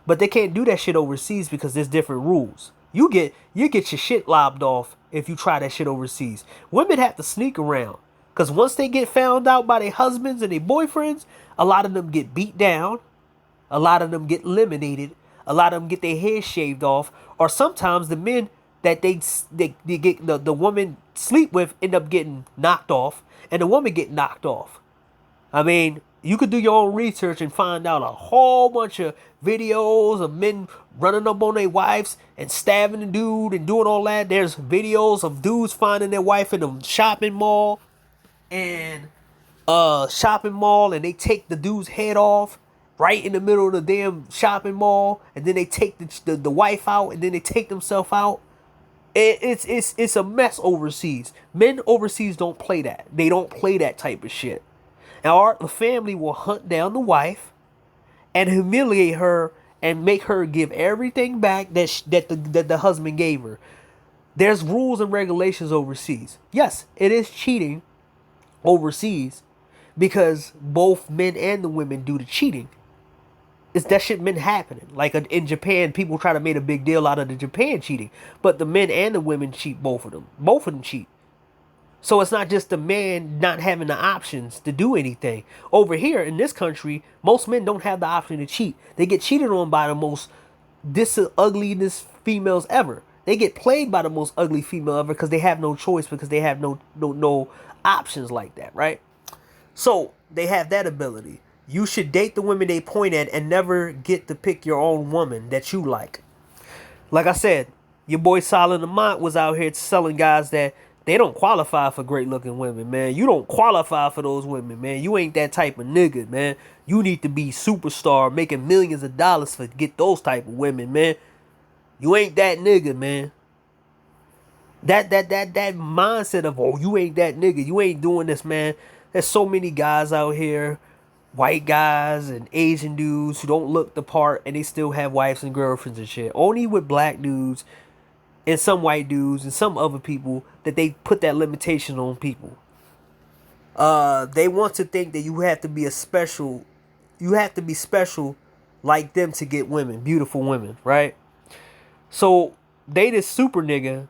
But they can't do that shit overseas because there's different rules. You get your shit lobbed off if you try that shit overseas. Women have to sneak around because once they get found out by their husbands and their boyfriends, a lot of them get beat down. A lot of them get eliminated. A lot of them get their hair shaved off. Or sometimes the men that they get the woman sleep with end up getting knocked off, and the woman get knocked off. I mean, you could do your own research and find out a whole bunch of videos of men running up on their wives and stabbing the dude and doing all that. There's videos of dudes finding their wife in a shopping mall and they take the dude's head off right in the middle of the damn shopping mall, and then they take the wife out, and then they take themselves out. It's a mess overseas. Men overseas don't play that. They don't play that type of shit. Now the family will hunt down the wife and humiliate her and make her give everything back that the husband gave her. There's rules and regulations overseas. Yes, it is cheating overseas because both men and the women do the cheating. It's that shit been happening. Like in Japan, people try to make a big deal out of the Japan cheating, but the men and the women cheat, both of them. Both of them cheat. So it's not just the man not having the options to do anything. Over here in this country, most men don't have the option to cheat. They get cheated on by the most ugliest females ever. They get played by the most ugly female ever because they have no choice, because they have no options like that, right? So they have that ability. You should date the women they point at and never get to pick your own woman that you like. Like I said, your boy Solid Lamont was out here selling guys that they don't qualify for great looking women, man. You don't qualify for those women, man. You ain't that type of nigga, man. You need to be superstar, making millions of dollars to get those type of women, man. You ain't that nigga, man. That mindset of, oh, you ain't that nigga, you ain't doing this, man. There's so many guys out here, white guys and Asian dudes who don't look the part and they still have wives and girlfriends and shit. Only with black dudes and some white dudes and some other people that they put that limitation on people. They want to think that you have to be special like them to get women, beautiful women, right? So they the super nigga,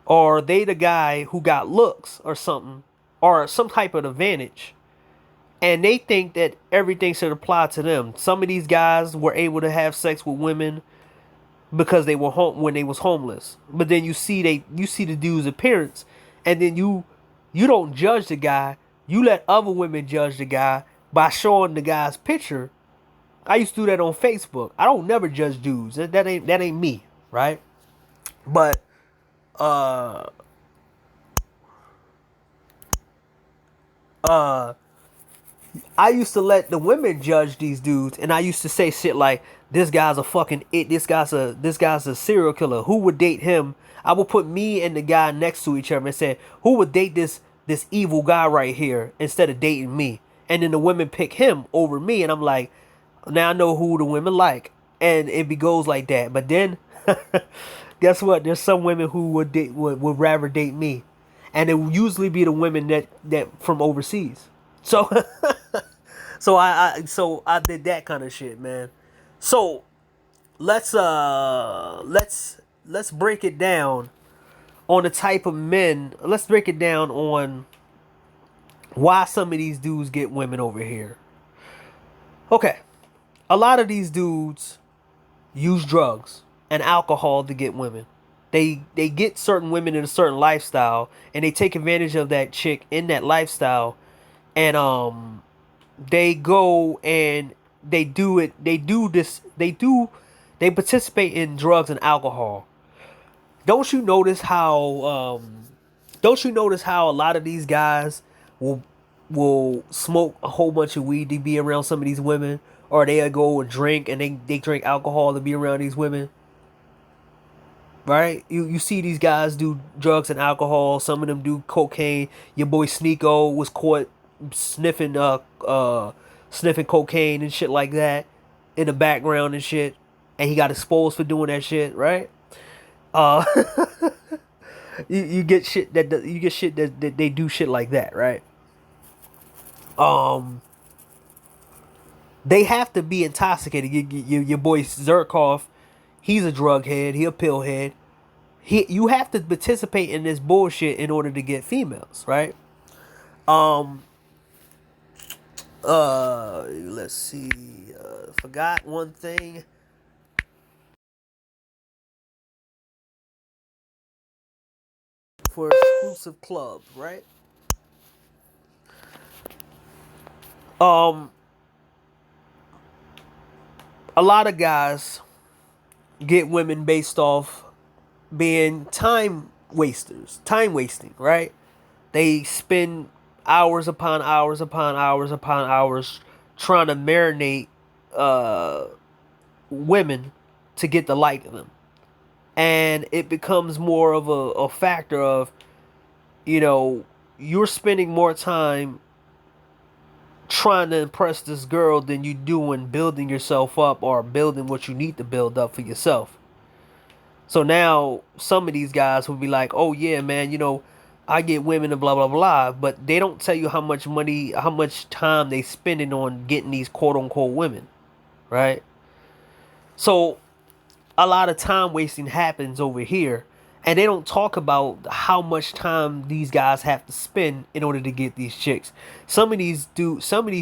or they the guy who got looks or something, or some type of advantage. And they think that everything should apply to them. Some of these guys were able to have sex with women because they were home when they was homeless. But then you see the dude's appearance, and then you don't judge the guy. You let other women judge the guy by showing the guy's picture. I used to do that on Facebook. I don't never judge dudes. That ain't me, right? But I used to let the women judge these dudes, and I used to say shit like, this guy's a fucking it, this guy's a serial killer. Who would date him? I would put me and the guy next to each other and say, who would date this evil guy right here instead of dating me? and then the women pick him over me, and I'm like, now I know who the women like, and goes like that. But then, guess what? There's some women who would rather date me, and it will usually be the women that from overseas. So, so I did that kind of shit, man. So let's break it down on the type of men. Let's break it down on why some of these dudes get women over here. Okay, a lot of these dudes use drugs and alcohol to get women. They get certain women in a certain lifestyle, and they take advantage of that chick in that lifestyle, and they go and they participate in drugs and alcohol. Don't you notice how a lot of these guys will smoke a whole bunch of weed to be around some of these women, or they'll go and drink, and they drink alcohol to be around these women? Right? You see these guys do drugs and alcohol. Some of them do cocaine. Your boy Sneeko was caught sniffing cocaine and shit like that in the background and shit, and he got exposed for doing that shit, right? You get shit that they do shit like that, right? They have to be intoxicated. Your boy Zerkoff, he's a drug head. He a pill head. You have to participate in this bullshit in order to get females, right? Let's see. Forgot one thing. For exclusive clubs, right? A lot of guys get women based off being time wasting, right? They spend hours upon hours upon hours upon hours trying to marinate women to get the like of them. And it becomes more of a factor of, you're spending more time trying to impress this girl than you doing building yourself up or building what you need to build up for yourself. So now some of these guys will be like, oh yeah, man, I get women and blah, blah, blah. But they don't tell you how much money, how much time they spending on getting these quote unquote women, right? So a lot of time wasting happens over here, and they don't talk about how much time these guys have to spend in order to get these chicks. Some of these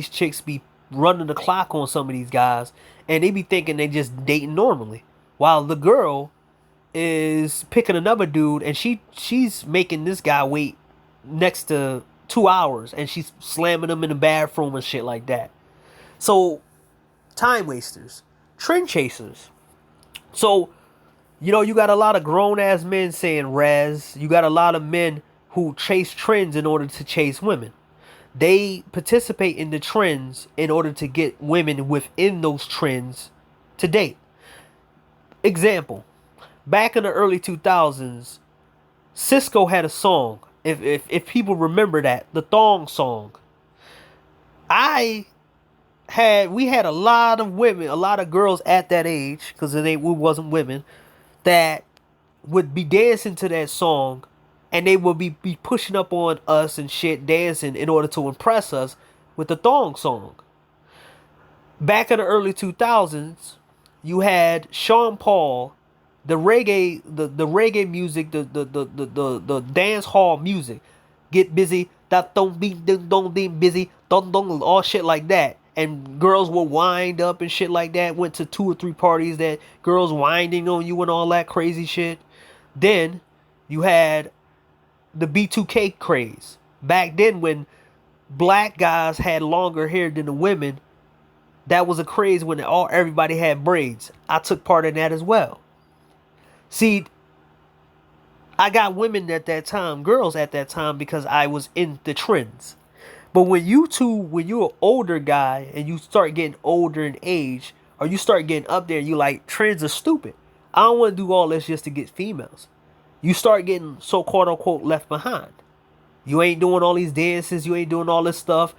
chicks be running the clock on some of these guys, and they be thinking they just dating normally, while the girl is picking another dude, and she's making this guy wait next to 2 hours, and she's slamming him in the bathroom and shit like that. So, time wasters, trend chasers. So, you got a lot of grown-ass men saying res. You got a lot of men who chase trends in order to chase women. They participate in the trends in order to get women within those trends to date. Example, back in the early 2000s, Cisco had a song. If people remember that, the thong song. We had a lot of women, a lot of girls at that age, because we wasn't women, that would be dancing to that song, and they would be pushing up on us and shit, dancing in order to impress us with the thong song. Back in the early 2000s, you had Sean Paul, the reggae music, the dance hall music, get busy, that don't be busy, don't all shit like that. And girls will wind up and shit like that. Went to 2 or 3 parties that girls winding on you and all that crazy shit. Then you had the B2K craze. Back then when black guys had longer hair than the women, that was a craze when everybody had braids. I took part in that as well. See, I got women at that time, girls at that time, because I was in the trends. But when you're an older guy and you start getting older in age, or you start getting up there, you like, trends are stupid. I don't want to do all this just to get females. You start getting so quote unquote left behind. You ain't doing all these dances. You ain't doing all this stuff.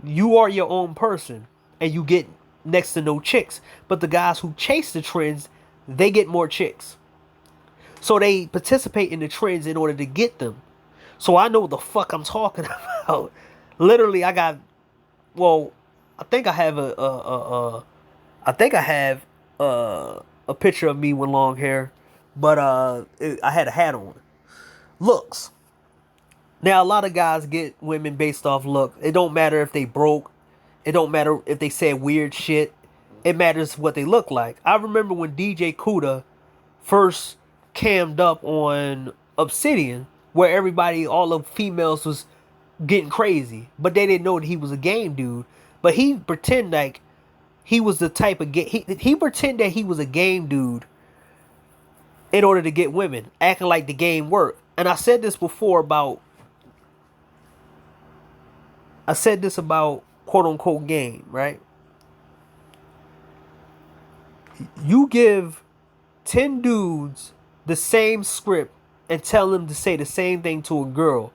you are your own person and you get next to no chicks. But the guys who chase the trends, they get more chicks. So they participate in the trends in order to get them. So I know what the fuck I'm talking about. Literally, I got, well, I think I have a picture of me with long hair, but I had a hat on. Looks. Now, a lot of guys get women based off look. It don't matter if they broke. It don't matter if they said weird shit. It matters what they look like. I remember when DJ Kuda first cammed up on Obsidian, where everybody, all the females was getting crazy, but they didn't know that he was a game dude. But he pretended like he was the type of he pretended that he was a game dude in order to get women, acting like the game worked. And I said this before about quote unquote game, right? You give 10 dudes the same script and tell them to say the same thing to a girl,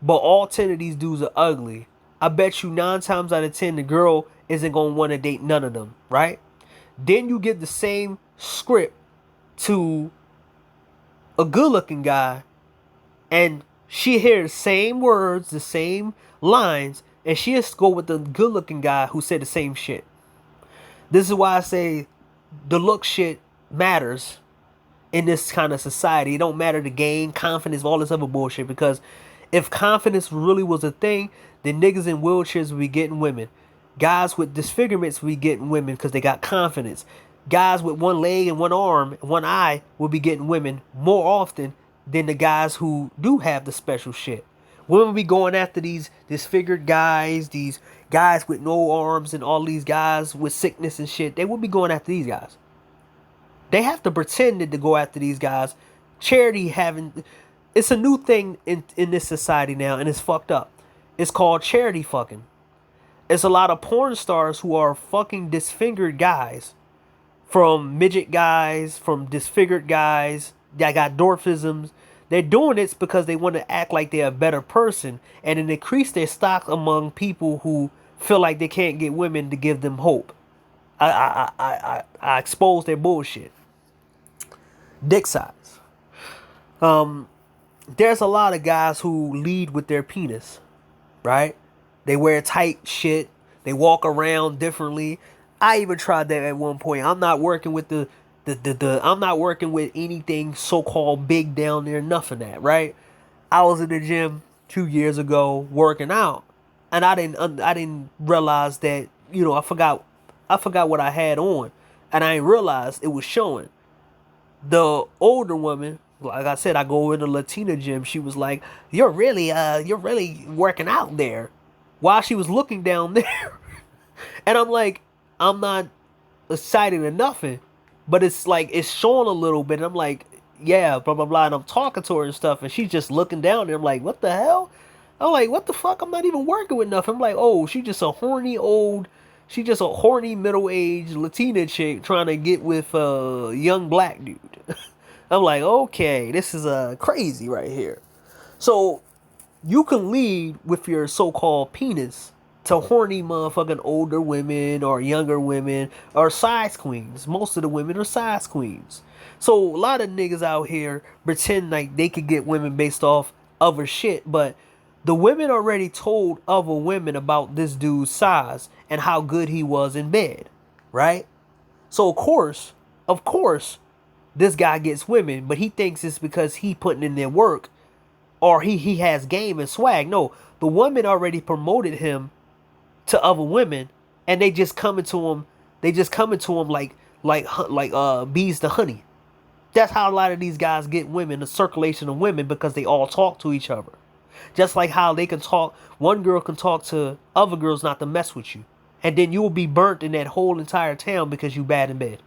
but all 10 of these dudes are ugly. I bet you 9 times out of 10 the girl isn't going to want to date none of them, right? Then you give the same script to a good looking guy and she hears the same words, the same lines, and she has to go with the good looking guy who said the same shit. This is why I say the look shit matters in this kind of society. It don't matter the game, confidence, all this other bullshit, because if confidence really was a thing, then niggas in wheelchairs would be getting women. Guys with disfigurements would be getting women because they got confidence. Guys with one leg and one arm and one eye will be getting women more often than the guys who do have the special shit. Women be going after these disfigured guys, these guys with no arms and all these guys with sickness and shit. They would be going after these guys. They have to pretend to go after these guys. It's a new thing in this society now, and it's fucked up. It's called charity fucking. It's a lot of porn stars who are fucking disfigured guys. From midget guys, from disfigured guys that got dwarfisms. They're doing it because they want to act like they're a better person and then increase their stock among people who feel like they can't get women to give them hope. I expose their bullshit. Dick size. There's a lot of guys who lead with their penis, right? They wear tight shit. They walk around differently. I even tried that at one point. I'm not working with I'm not working with anything so-called big down there, nothing that, right? I was in the gym 2 years ago working out, and I didn't realize that, I forgot what I had on, and I didn't realize it was showing. The older woman, like I said, I go in the Latina gym. She was like, "You're really working out there," while she was looking down there, and I'm like, I'm not excited or nothing, but it's like it's showing a little bit. And I'm like, yeah, blah blah blah, and I'm talking to her and stuff, and she's just looking down there. I'm like, what the hell? I'm like, what the fuck? I'm not even working with nothing. I'm like, oh, she's just a horny middle-aged Latina chick trying to get with a young black dude. I'm like, okay, this is crazy right here. So you can lead with your so-called penis to horny motherfucking older women or younger women or size queens. Most of the women are size queens. So a lot of niggas out here pretend like they could get women based off other shit, but the women already told other women about this dude's size and how good he was in bed, right? So of course, this guy gets women, but he thinks it's because he putting in their work or he has game and swag. No, the woman already promoted him to other women, and they just coming to him like bees to honey. That's how a lot of these guys get women, the circulation of women, because they all talk to each other. Just like how they can talk, one girl can talk to other girls not to mess with you, and then you will be burnt in that whole entire town because you bad in bed.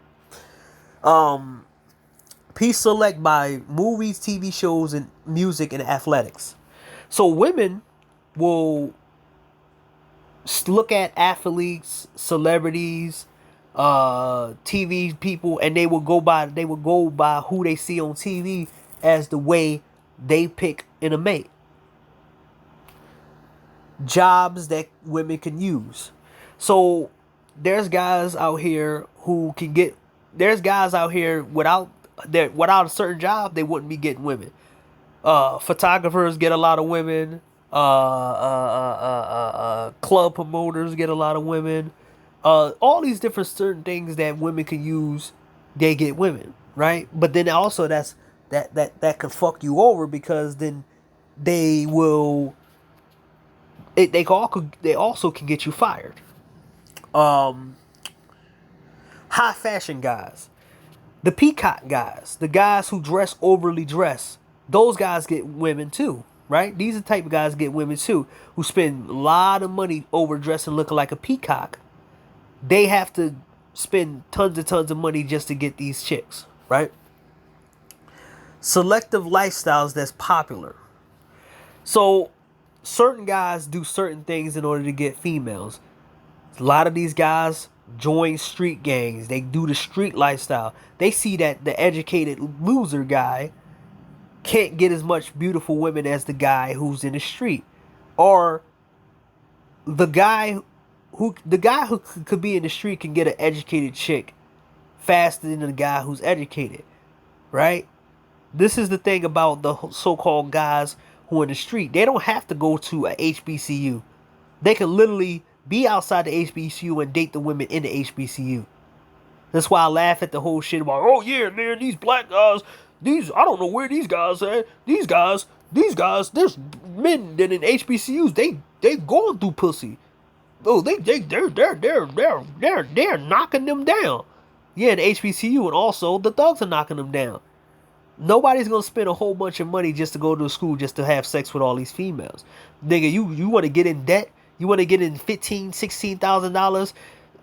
Piece select by movies, TV shows, and music and athletics. So women will look at athletes, celebrities, TV people, and they will go by who they see on TV as the way they pick in a mate. jobs that women can use. So there's guys out here who can get. There's guys out here without a certain job, they wouldn't be getting women. Photographers get a lot of women. Club promoters get a lot of women. All these different certain things that women can use, they get women, right? But then also that can fuck you over, because then they will. They also can get you fired. High fashion guys, the peacock guys, the guys who dress overly dressed, those guys get women too, right? These are the type of guys get women too, who spend a lot of money overdressing, looking like a peacock. They have to spend tons of money just to get these chicks, right? Selective lifestyles that's popular. So certain guys do certain things in order to get females. A lot of these guys join street gangs. They do the street lifestyle. They see that the educated loser guy can't get as much beautiful women as the guy who's in the street, or the guy who could be in the street can get an educated chick faster than the guy who's educated, right? This is the thing about the so-called guys who are in the street. They don't have to go to a HBCU. They can literally be outside the HBCU and date the women in the HBCU. That's why I laugh at the whole shit about, oh yeah, man, these black guys, I don't know where these guys at. These guys, there's men that in HBCUs, they going through pussy. Oh, they're knocking them down. Yeah, in HBCU, and also the thugs are knocking them down. Nobody's gonna spend a whole bunch of money just to go to school just to have sex with all these females. Nigga, you want to get in debt? You want to get in $15,000, $60,000,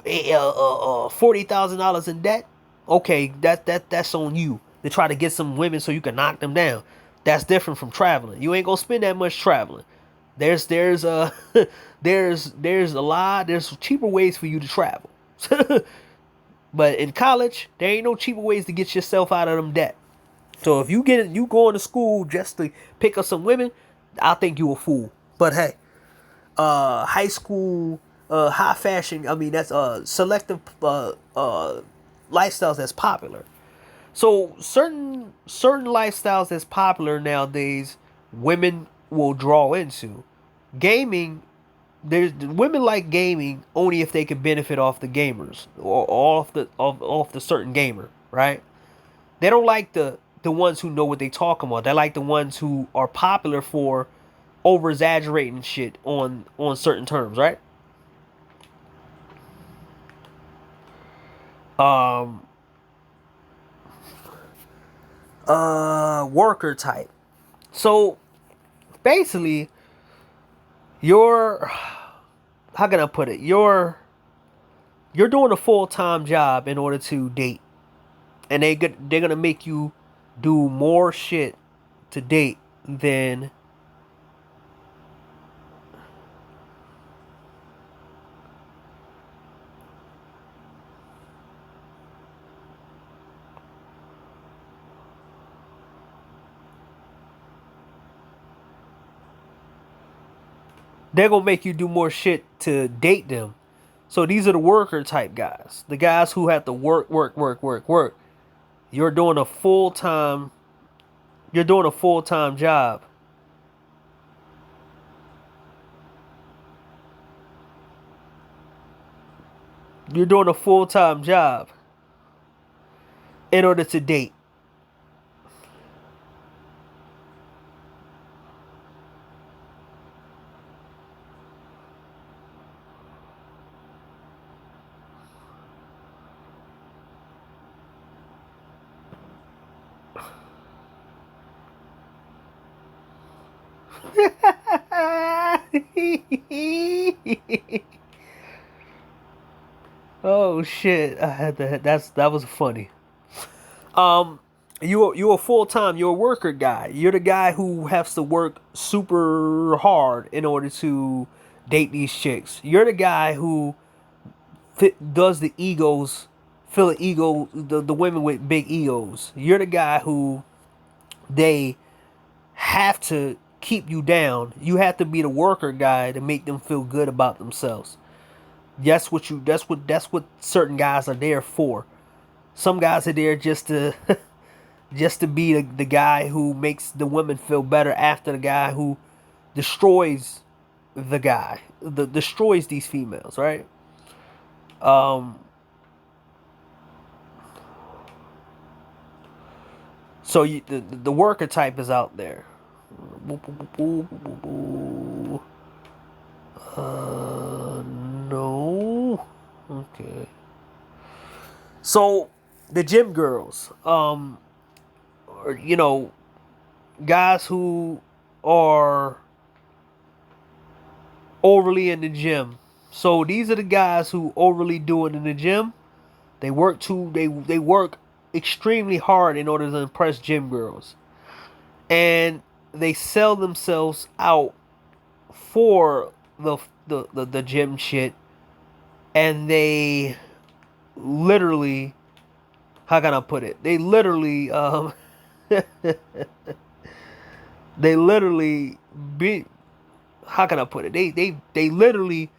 $40,000 in debt? Okay, that's on you to try to get some women so you can knock them down. That's different from traveling. You ain't gonna spend that much traveling. There's a lot. There's cheaper ways for you to travel. But in college, there ain't no cheaper ways to get yourself out of them debt. So if you going to school just to pick up some women, I think you a fool. But hey, high school, high fashion. I mean, that's selective lifestyles that's popular. So certain lifestyles that's popular nowadays, women will draw into. Gaming, there's women like gaming only if they can benefit off the gamers or off the certain gamer, right? They don't like the ones who know what they talking about. They like the ones who are popular for over exaggerating shit on certain terms, right? Worker type. So basically, how can I put it? You're doing a full-time job in order to date, and they're gonna make you do more shit to date than they're gonna make you do more shit to date them. So these are the worker type guys. The guys who have to work. You're doing a full-time job. You're doing a full-time job in order to date. Oh shit! I had to. That was funny. You're a full-time. You're a worker guy. You're the guy who has to work super hard in order to date these chicks. You're the guy who does the egos, fill the ego, the women with big egos. You're the guy who they have to keep you down. You have to be the worker guy to make them feel good about themselves. That's what certain guys are there for. Some guys are there just to just to be the guy who makes the women feel better after the guy who destroys the guy, destroys these females, right? So the worker type is out there. No. Okay. So the gym girls, or, you know, guys who are overly in the gym. So these are the guys who overly do it in the gym. They work they work extremely hard in order to impress gym girls. And they sell themselves out for the gym shit. And they literally, how can I put it? They literally they literally be, how can I put it? They literally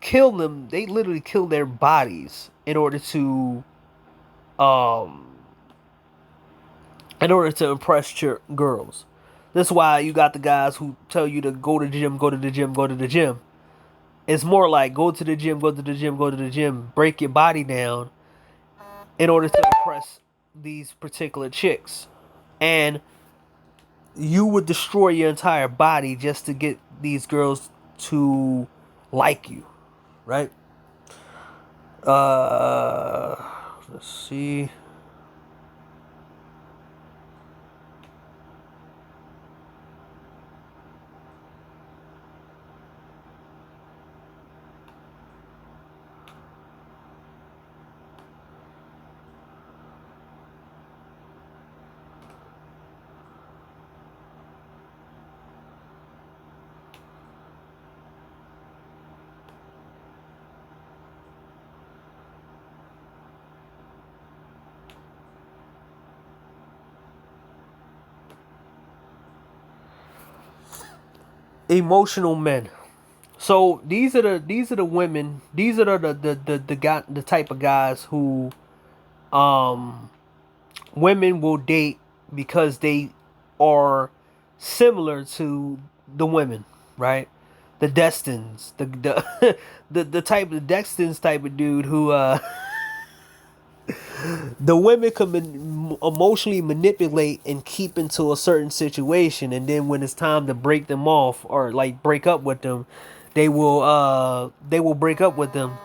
kill them. They literally kill their bodies in order to impress girls. That's why you got the guys who tell you to go to the gym, go to the gym, go to the gym. It's more like go to the gym, go to the gym, go to the gym, break your body down in order to impress these particular chicks. And you would destroy your entire body just to get these girls to like you, right? Let's see. Emotional men. So these are the women. These are the type of guys who women will date because they are similar to the women, right? The Destins, the type of Destins type of dude who the women can emotionally manipulate and keep into a certain situation, and then when it's time to break them off or like break up with them, they will break up with them.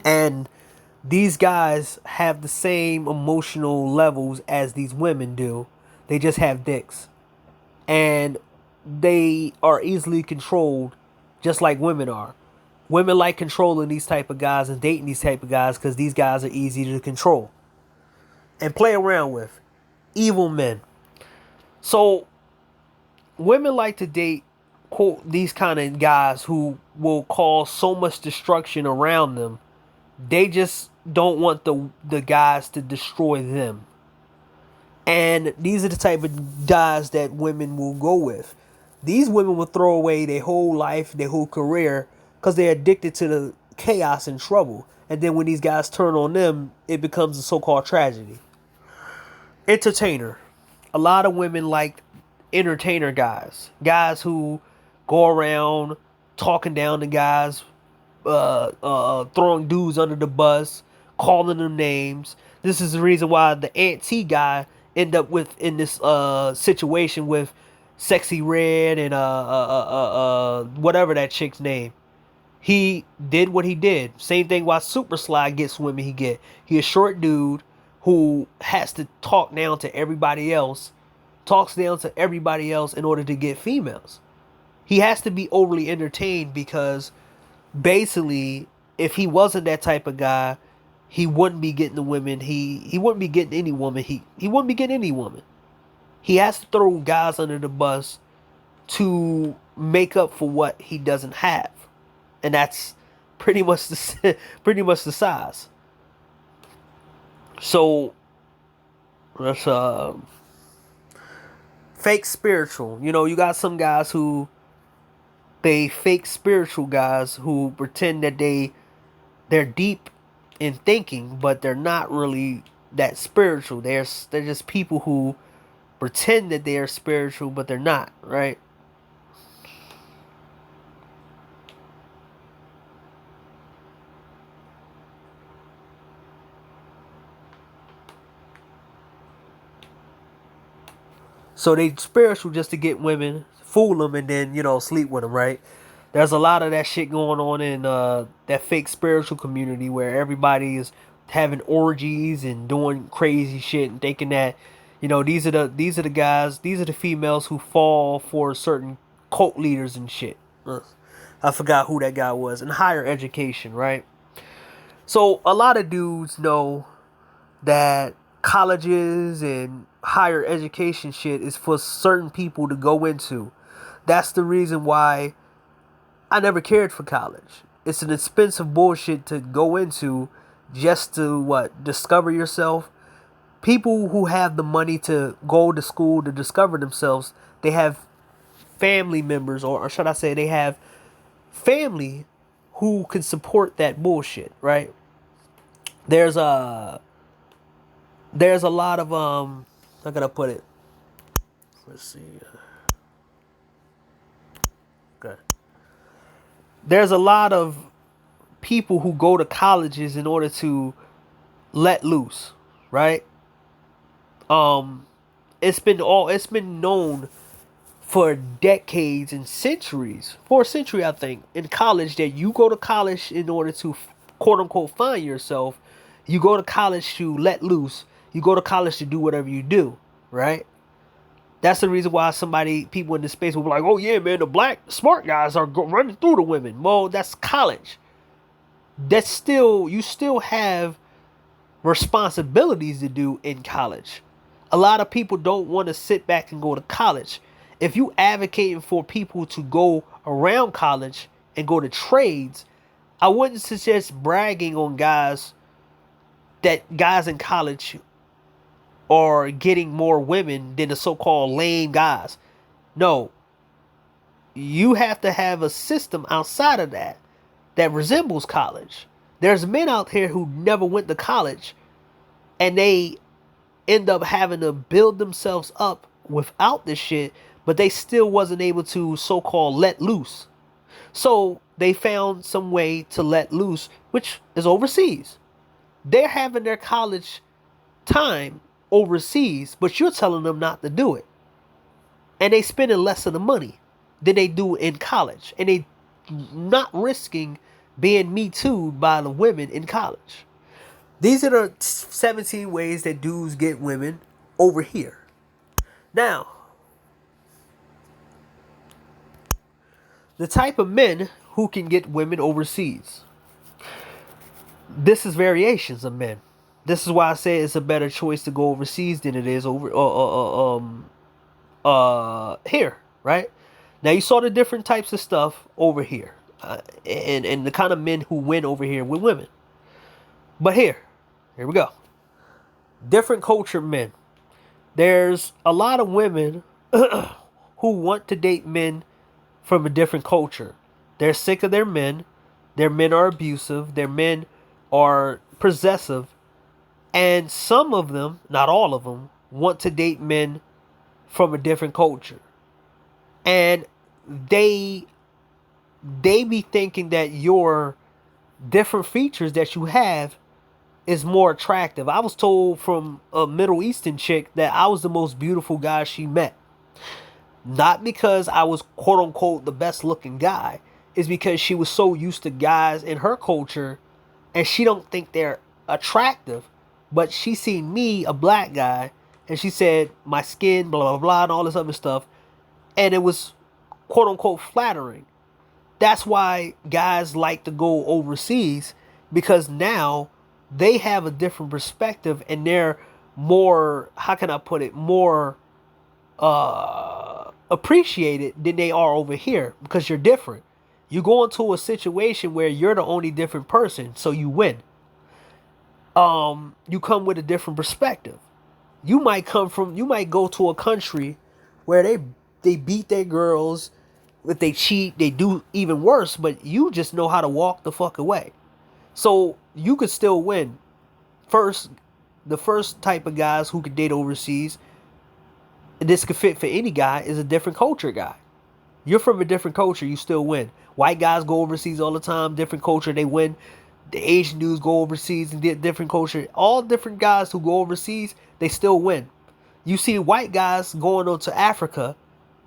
And these guys have the same emotional levels as these women do. They just have dicks, and they are easily controlled, just like women are. Women like controlling these type of guys and dating these type of guys because these guys are easy to control and play around with. Evil men. So women like to date, quote, these kind of guys who will cause so much destruction around them. They just don't want the guys to destroy them. And these are the type of guys that women will go with. These women will throw away their whole life, their whole career, because they're addicted to the chaos and trouble. And then when these guys turn on them, it becomes a so-called tragedy. Entertainer. A lot of women like entertainer guys. Guys who go around talking down to guys, throwing dudes under the bus, calling them names. This is the reason why the Aunt guy end up in this situation with Sexy Red and whatever that chick's name. He did what he did. Same thing why Super Sly gets women he get. He a short dude who has to talk down to everybody else. Talks down to everybody else in order to get females. He has to be overly entertained because basically if he wasn't that type of guy, he wouldn't be getting the women. He wouldn't be getting any woman. He wouldn't be getting any woman. He has to throw guys under the bus to make up for what he doesn't have. And that's pretty much the size. So let's fake spiritual. You know, you got some guys who they fake spiritual guys who pretend that they're deep in thinking, but they're not really that spiritual. They're just people who pretend that they are spiritual, but they're not, right? So they spiritual just to get women, fool them, and then, you know, sleep with them, right? There's a lot of that shit going on in that fake spiritual community where everybody is having orgies and doing crazy shit and thinking that, you know, these are the guys, these are the females who fall for certain cult leaders and shit. I forgot who that guy was. In higher education, right? So a lot of dudes know that colleges and higher education shit is for certain people to go into. That's the reason why I never cared for college. It's an expensive bullshit to go into just to discover yourself. People who have the money to go to school to discover themselves, they have family members, or should I say they have family who can support that bullshit, right? There's a lot of how can I put it? Let's see. Okay. There's a lot of people who go to colleges in order to let loose, right? It's been known for decades and centuries, for a century I think, in college, that you go to college in order to quote unquote find yourself. You go to college to let loose. You go to college to do whatever you do, right? That's the reason why people in this space will be like, oh yeah, man, the black smart guys are running through the women. Well, that's college. You still have responsibilities to do in college. A lot of people don't want to sit back and go to college. If you advocating for people to go around college and go to trades, I wouldn't suggest bragging on guys in college are getting more women than the so-called lame guys. No. You have to have a system outside of that resembles college. There's men out here who never went to college and they end up having to build themselves up without this shit, but they still wasn't able to so-called let loose. So they found some way to let loose, which is overseas. They're having their college time overseas, but you're telling them not to do it. And they spending less of the money than they do in college. And they not risking being Me Too'd by the women in college. These are the 17 ways that dudes get women over here. Now, the type of men who can get women overseas. This is variations of men. This is why I say it's a better choice to go overseas than it is over here, right? Now you saw the different types of stuff over here, and the kind of men who win over here with women. But here we go. Different culture men. There's a lot of women who want to date men from a different culture. They're sick of their men. Their men are abusive. Their men are possessive. And some of them, not all of them, want to date men from a different culture. And they be thinking that your different features that you have is more attractive. I was told from a Middle Eastern chick that I was the most beautiful guy she met. Not because I was quote unquote the best looking guy. It's because she was so used to guys in her culture and she don't think they're attractive. But she seen me, a black guy, and she said my skin, blah, blah, blah, and all this other stuff. And it was quote unquote flattering. That's why guys like to go overseas, because now they have a different perspective and they're more, how can I put it, more appreciated than they are over here, because you're different. You go into a situation where you're the only different person, so you win. You come with a different perspective. You might go to a country where they beat their girls. If they cheat, they do even worse. But you just know how to walk the fuck away. So you could still win. The first type of guys who could date overseas, and this could fit for any guy, is a different culture guy. You're from a different culture, you still win. White guys go overseas all the time, different culture, they win. The Asian dudes go overseas and get different culture. All different guys who go overseas, they still win. You see white guys going on to Africa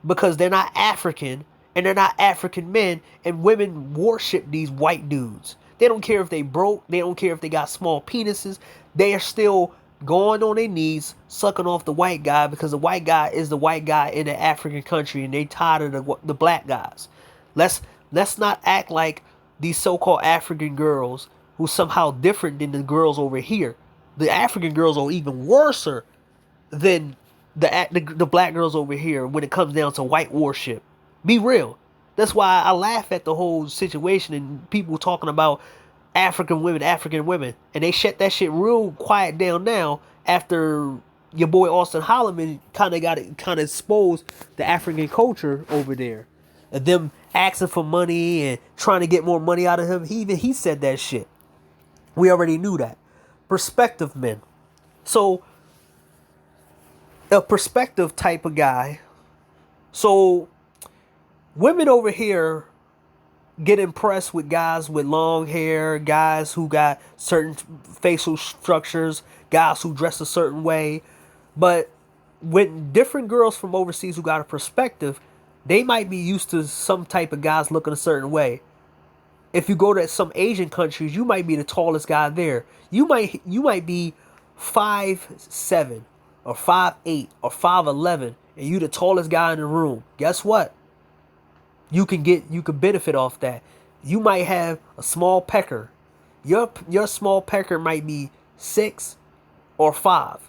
because they're not African and they're not African men, and women worship these white dudes. They don't care if they broke, they don't care if they got small penises. They are still going on their knees, sucking off the white guy because the white guy is the white guy in the African country and they tired of the black guys. Let's not act like these so-called African girls who somehow different than the girls over here. The African girls are even worse than the black girls over here when it comes down to white worship. Be real. That's why I laugh at the whole situation and people talking about African women, and they shut that shit real quiet down now after your boy Austin Holloman kind of exposed the African culture over there, and them asking for money and trying to get more money out of him. He said that shit. We already knew that. Perspective men. So a perspective type of guy. So women over here get impressed with guys with long hair, guys who got certain facial structures, guys who dress a certain way. But when different girls from overseas who got a perspective, they might be used to some type of guys looking a certain way. If you go to some Asian countries, you might be the tallest guy there. You might be 5'7" or 5'8" or 5'11", and you the tallest guy in the room. Guess what? You can benefit off that. You might have a small pecker. Your small pecker might be 6 or 5.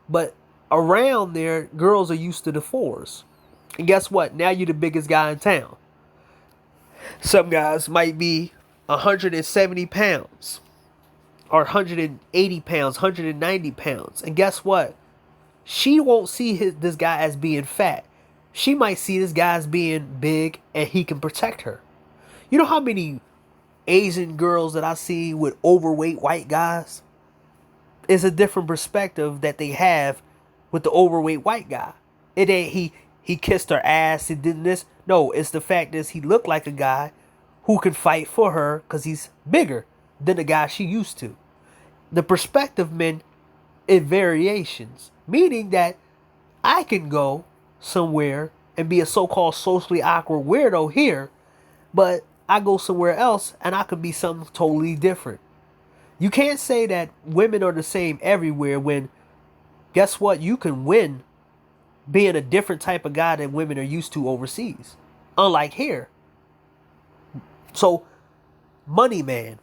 But around there, girls are used to the 4s. And guess what? Now you're the biggest guy in town. Some guys might be 170 pounds or 180 pounds, 190 pounds. And guess what? She won't see this guy as being fat. She might see this guy as being big and he can protect her. You know how many Asian girls that I see with overweight white guys? It's a different perspective that they have with the overweight white guy. It ain't he kissed her ass, he did this. No, it's the fact is he looked like a guy who can fight for her because he's bigger than the guy she used to. The perspective men in variations, meaning that I can go somewhere and be a so-called socially awkward weirdo here, but I go somewhere else and I could be something totally different. You can't say that women are the same everywhere when, guess what, you can win being a different type of guy than women are used to overseas, unlike here. So, money man,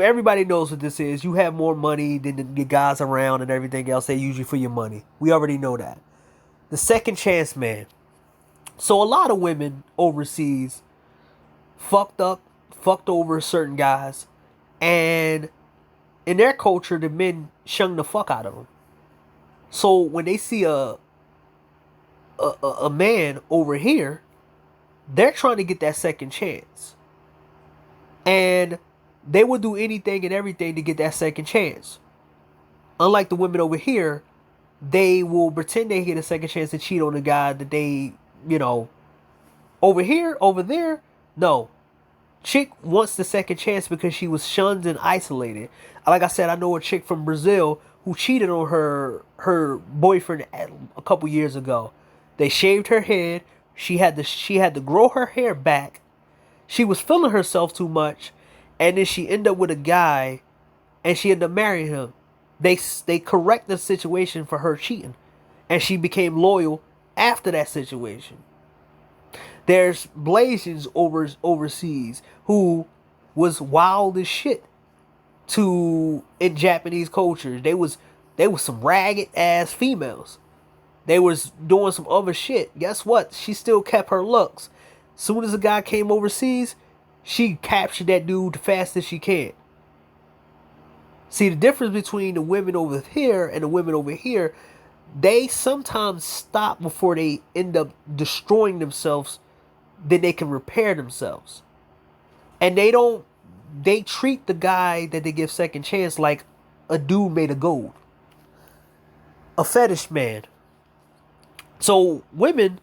everybody knows what this is. You have more money than the guys around and everything else. They use you for your money. We already know that. The second chance man. So a lot of women overseas fucked over certain guys, and in their culture, the men shun the fuck out of them. So when they see a man over here, they're trying to get that second chance, and they will do anything and everything to get that second chance. Unlike the women over here, they will pretend they get a second chance to cheat on the guy that they, over there, no. Chick wants the second chance because she was shunned and isolated. Like I said, I know a chick from Brazil who cheated on her boyfriend a couple years ago. They shaved her head. She had to grow her hair back. She was feeling herself too much, and then she ended up with a guy, and she ended up marrying him. They correct the situation for her cheating, and she became loyal after that situation. There's Blasians overseas who was wild as shit in Japanese culture. They was some ragged ass females. They was doing some other shit. Guess what? She still kept her looks. Soon as a guy came overseas, she captured that dude the fastest she can. See, the difference between the women over here and the women over here, they sometimes stop before they end up destroying themselves, then they can repair themselves. And they treat the guy that they give second chance like a dude made of gold. A fetish man. So women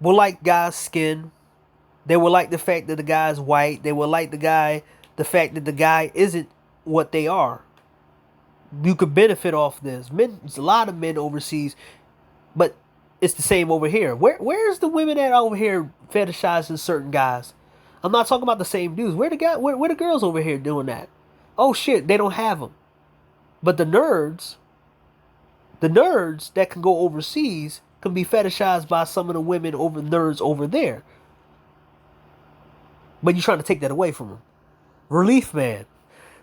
will like guys' skin. They will like the fact that the guy's white. They will like the fact that the guy isn't what they are. You could benefit off this. Men, there's a lot of men overseas, but it's the same over here. Where's the women that over here fetishizing certain guys? I'm not talking about the same dudes. Where the girls over here doing that? Oh shit, they don't have them. But the nerds that can go overseas can be fetishized by some of the women over nerds over there. But you're trying to take that away from them. Relief man.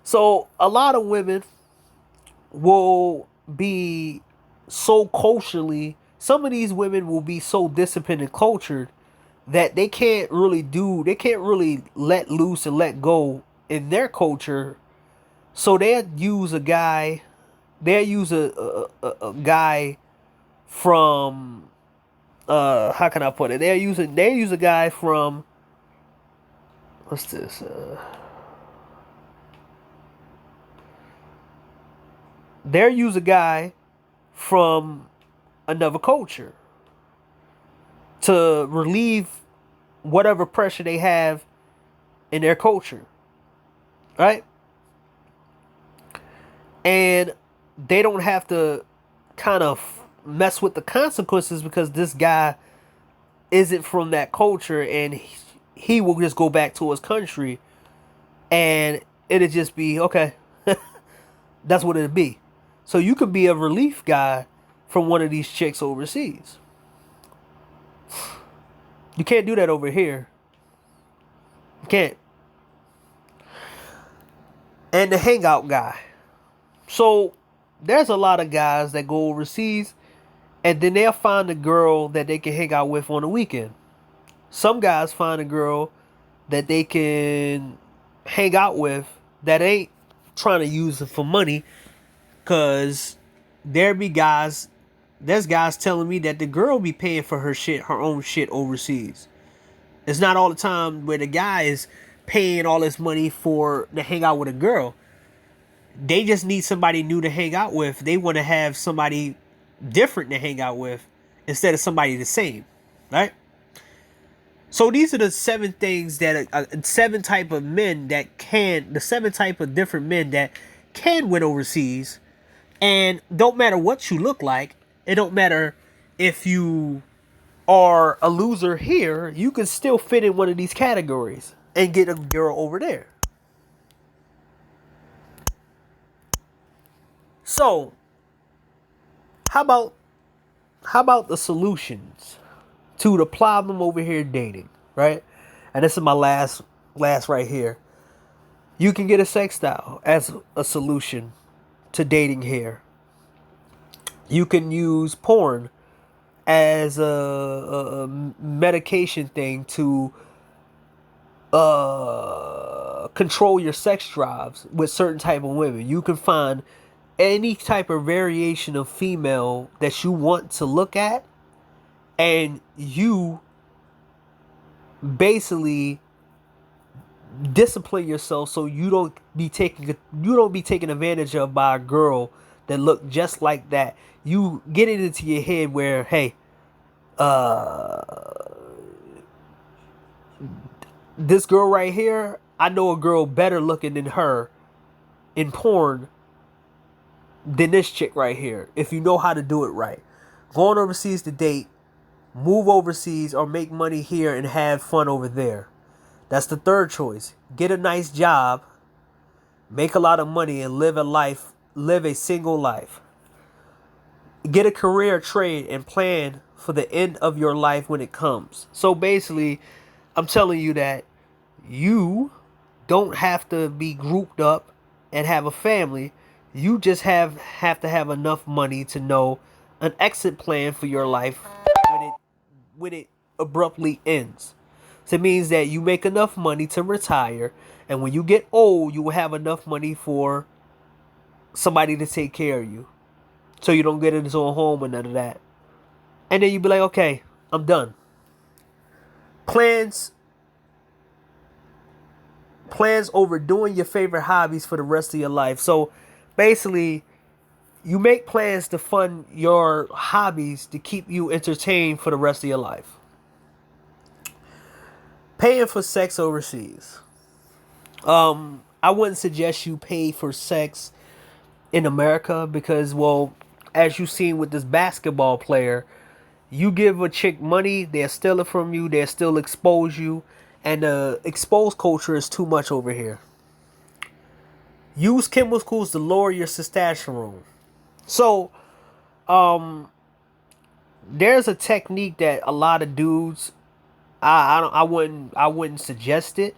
So a lot of women will be so culturally, some of these women will be so disciplined and cultured that they can't really let loose and let go in their culture. So they'll use a guy from how can I put it? They'll use a guy from, what's this? They'll use a guy from another culture to relieve whatever pressure they have in their culture. Right? And they don't have to kind of mess with the consequences because this guy isn't from that culture, and he will just go back to his country and it'll just be okay. That's what it'll be. So you could be a relief guy from one of these chicks overseas. You can't do that over here. You can't. And the hangout guy. So there's a lot of guys that go overseas and then they'll find a girl that they can hang out with on the weekend. Some guys find a girl that they can hang out with that ain't trying to use it for money. Cause there's guys telling me that the girl be paying for her own shit overseas. It's not all the time where the guy is paying all this money to hang out with a girl. They just need somebody new to hang out with. They want to have somebody different to hang out with instead of somebody the same, right? So these are the 7 things that 7 type of men the 7 type of different men that can win overseas. And don't matter what you look like. It don't matter if you are a loser here. You can still fit in one of these categories and get a girl over there. So, how about the solutions to the problem over here dating, right? And this is my last right here. You can get a sextile as a solution to dating here. You can use porn as a medication thing to control your sex drives with certain type of women. You can find any type of variation of female that you want to look at, and you basically discipline yourself so you don't be taken advantage of by a girl that look just like that. You get it into your head where, hey, this girl right here, I know a girl better looking than her in porn than this chick right here. If you know how to do it right. Going overseas to date, move overseas, or make money here and have fun over there. That's the third choice. Get a nice job, make a lot of money, and live a single life. Get a career trade and plan for the end of your life when it comes. So basically, I'm telling you that you don't have to be grouped up and have a family. You just have to have enough money to know an exit plan for your life when it abruptly ends. So it means that you make enough money to retire, and when you get old, you will have enough money for somebody to take care of you. so you don't get into a home and none of that. And then you be like, okay, I'm done. Plans over doing your favorite hobbies for the rest of your life. So basically, you make plans to fund your hobbies to keep you entertained for the rest of your life. Paying for sex overseas. I wouldn't suggest you pay for sex in America because, well, as you've seen with this basketball player, you give a chick money, they'll steal it from you, they'll still expose you, and the exposed culture is too much over here. Use chemicals to lower your testosterone. So, there's a technique that a lot of dudes, I wouldn't suggest it,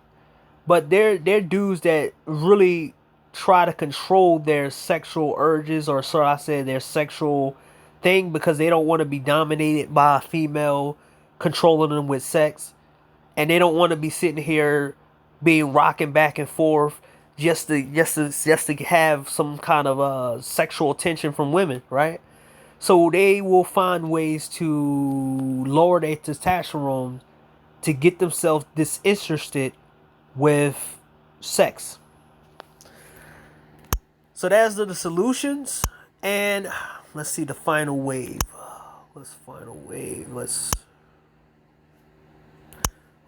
but they're dudes that really try to control their sexual urges, or so I said, their sexual thing, because they don't want to be dominated by a female controlling them with sex, and they don't want to be sitting here being rocking back and forth just to have some kind of sexual attention from women, right? So they will find ways to lower their testosterone to get themselves disinterested with sex. So that's the solutions. And let's see the final wave.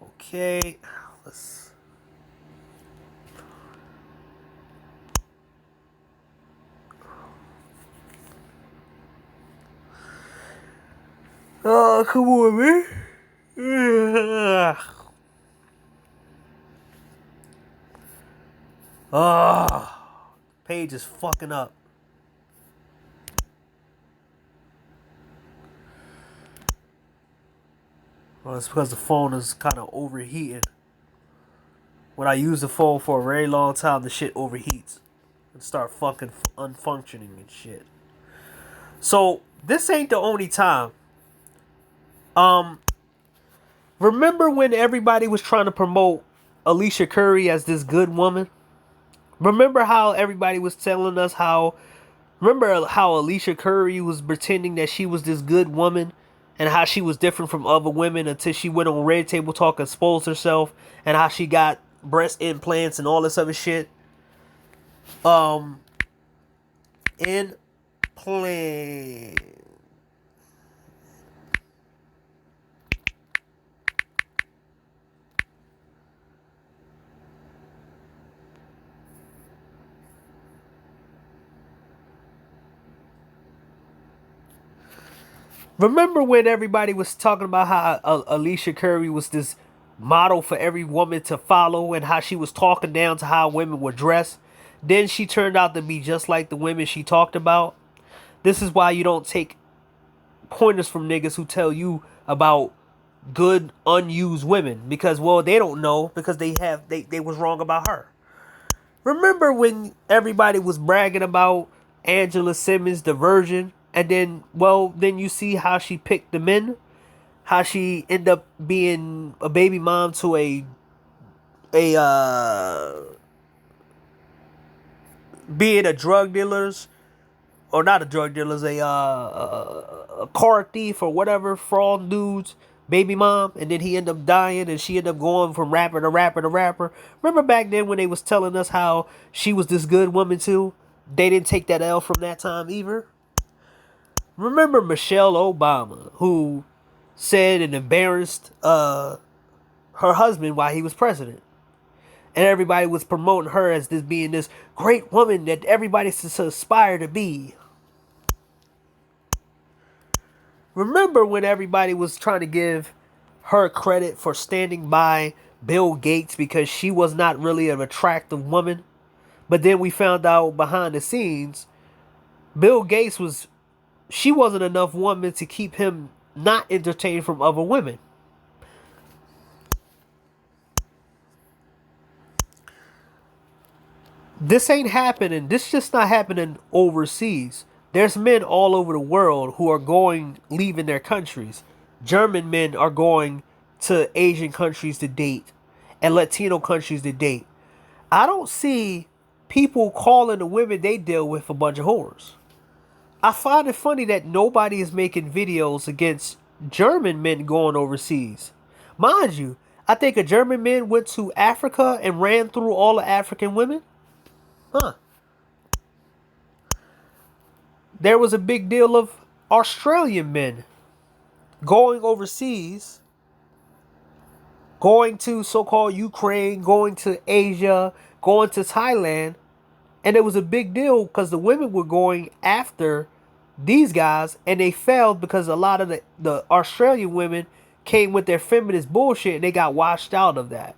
Okay. Oh, come on, man. Page is fucking up. Well, it's because the phone is kind of overheating. When I use the phone for a very long time, the shit overheats and start fucking unfunctioning and shit. So this ain't the only time. Remember when everybody was trying to promote Alicia Curry as this good woman? Remember how everybody was telling us remember how Alicia Curry was pretending that she was this good woman and how she was different from other women until she went on Red Table Talk and exposed herself, and how she got breast implants and all this other shit? Implant. Remember when everybody was talking about how Alicia Curry was this model for every woman to follow, and how she was talking down to how women were dressed? Then she turned out to be just like the women she talked about. This is why you don't take pointers from niggas who tell you about good unused women, because, well, they don't know, because they was wrong about her. Remember when everybody was bragging about Angela Simmons, the virgin? And then, well, then you see how she picked the men, how she ended up being a baby mom to being a drug dealers, or not a drug dealers, a car thief or whatever, fraud dudes, baby mom, and then he ended up dying, and she ended up going from rapper to rapper to rapper. Remember back then when they was telling us how she was this good woman too? They didn't take that L from that time either. Remember Michelle Obama, who said and embarrassed her husband while he was president? And everybody was promoting her as this being this great woman that everybody should aspire to be. Remember when everybody was trying to give her credit for standing by Bill Gates because she was not really an attractive woman? But then we found out behind the scenes, Bill Gates she wasn't enough woman to keep him not entertained from other women. This ain't happening. This just not happening overseas. There's men all over the world who are leaving their countries. German men are going to Asian countries to date, and Latino countries to date. I don't see people calling the women they deal with a bunch of whores. I find it funny that nobody is making videos against German men going overseas. Mind you, I think a German man went to Africa and ran through all the African women. Huh. There was a big deal of Australian men going overseas, going to so-called Ukraine, going to Asia, going to Thailand. And it was a big deal because the women were going after these guys, and they failed because a lot of the Australian women came with their feminist bullshit, and they got washed out of that.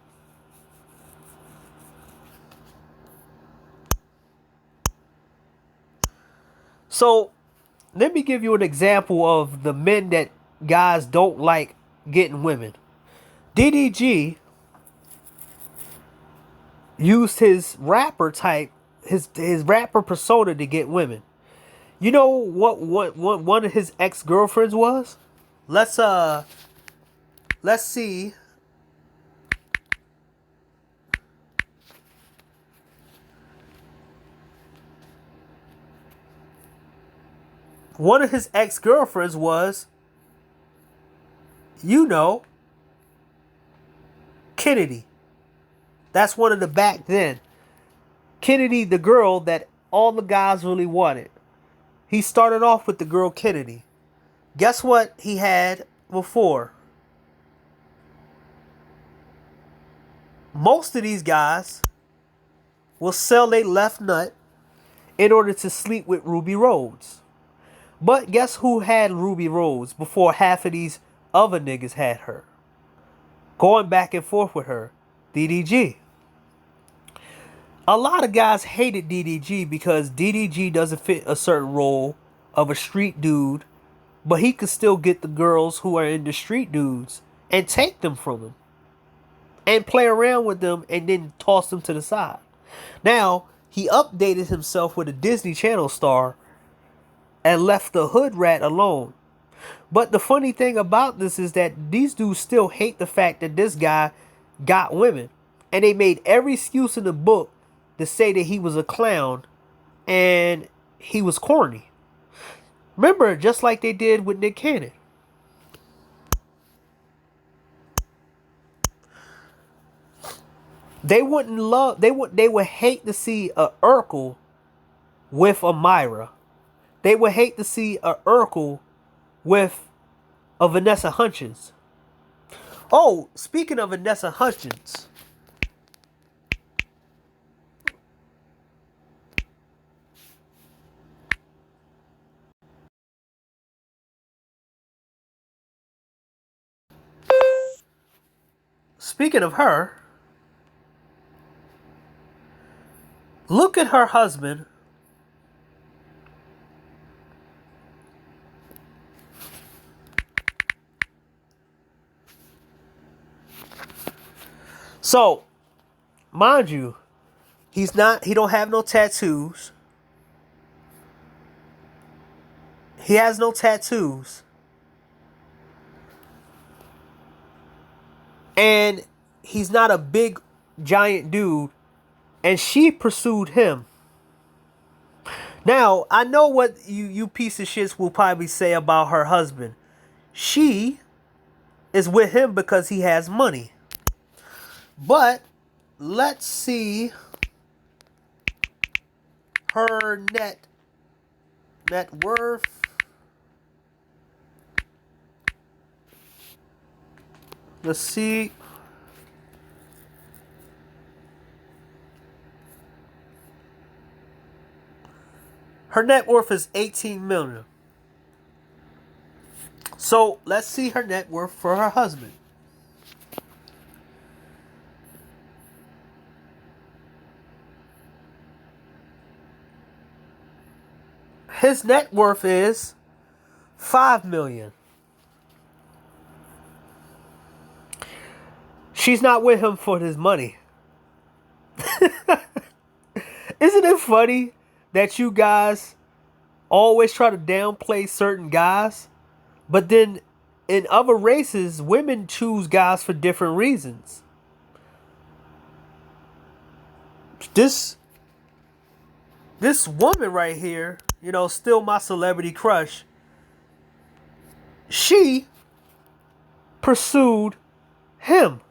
So let me give you an example of the men that guys don't like getting women. DDG used his rapper type, his rapper persona to get women. You know what one of his ex-girlfriends was? Let's see. One of his ex-girlfriends was, Kennedy. That's one of the back then. Kennedy, the girl that all the guys really wanted. He started off with the girl Kennedy. Guess what he had before? Most of these guys will sell their left nut in order to sleep with Ruby Rhodes. But guess who had Ruby Rhodes before half of these other niggas had her? Going back and forth with her. DDG. A lot of guys hated DDG because DDG doesn't fit a certain role of a street dude, but he could still get the girls who are into street dudes and take them from him and play around with them and then toss them to the side. Now, he updated himself with a Disney Channel star and left the hood rat alone. But the funny thing about this is that these dudes still hate the fact that this guy got women. And they made every excuse in the book to say that he was a clown and he was corny. Remember, just like they did with Nick Cannon. They would hate to see a Urkel with a Myra. They would hate to see a Urkel with a Vanessa Hudgens. Oh, speaking of Vanessa Hudgens. Speaking of her, look at her husband. So, mind you, he don't have no tattoos. He has no tattoos. And he's not a big, giant dude. And she pursued him. Now, I know what you piece of shits will probably say about her husband. She is with him because he has money. But let's see her net worth. Let's see. Her net worth is 18 million. So let's see her net worth for her husband. His net worth is 5 million. She's not with him for his money. Isn't it funny that you guys always try to downplay certain guys, but then in other races, women choose guys for different reasons? This woman right here, still my celebrity crush, she pursued him.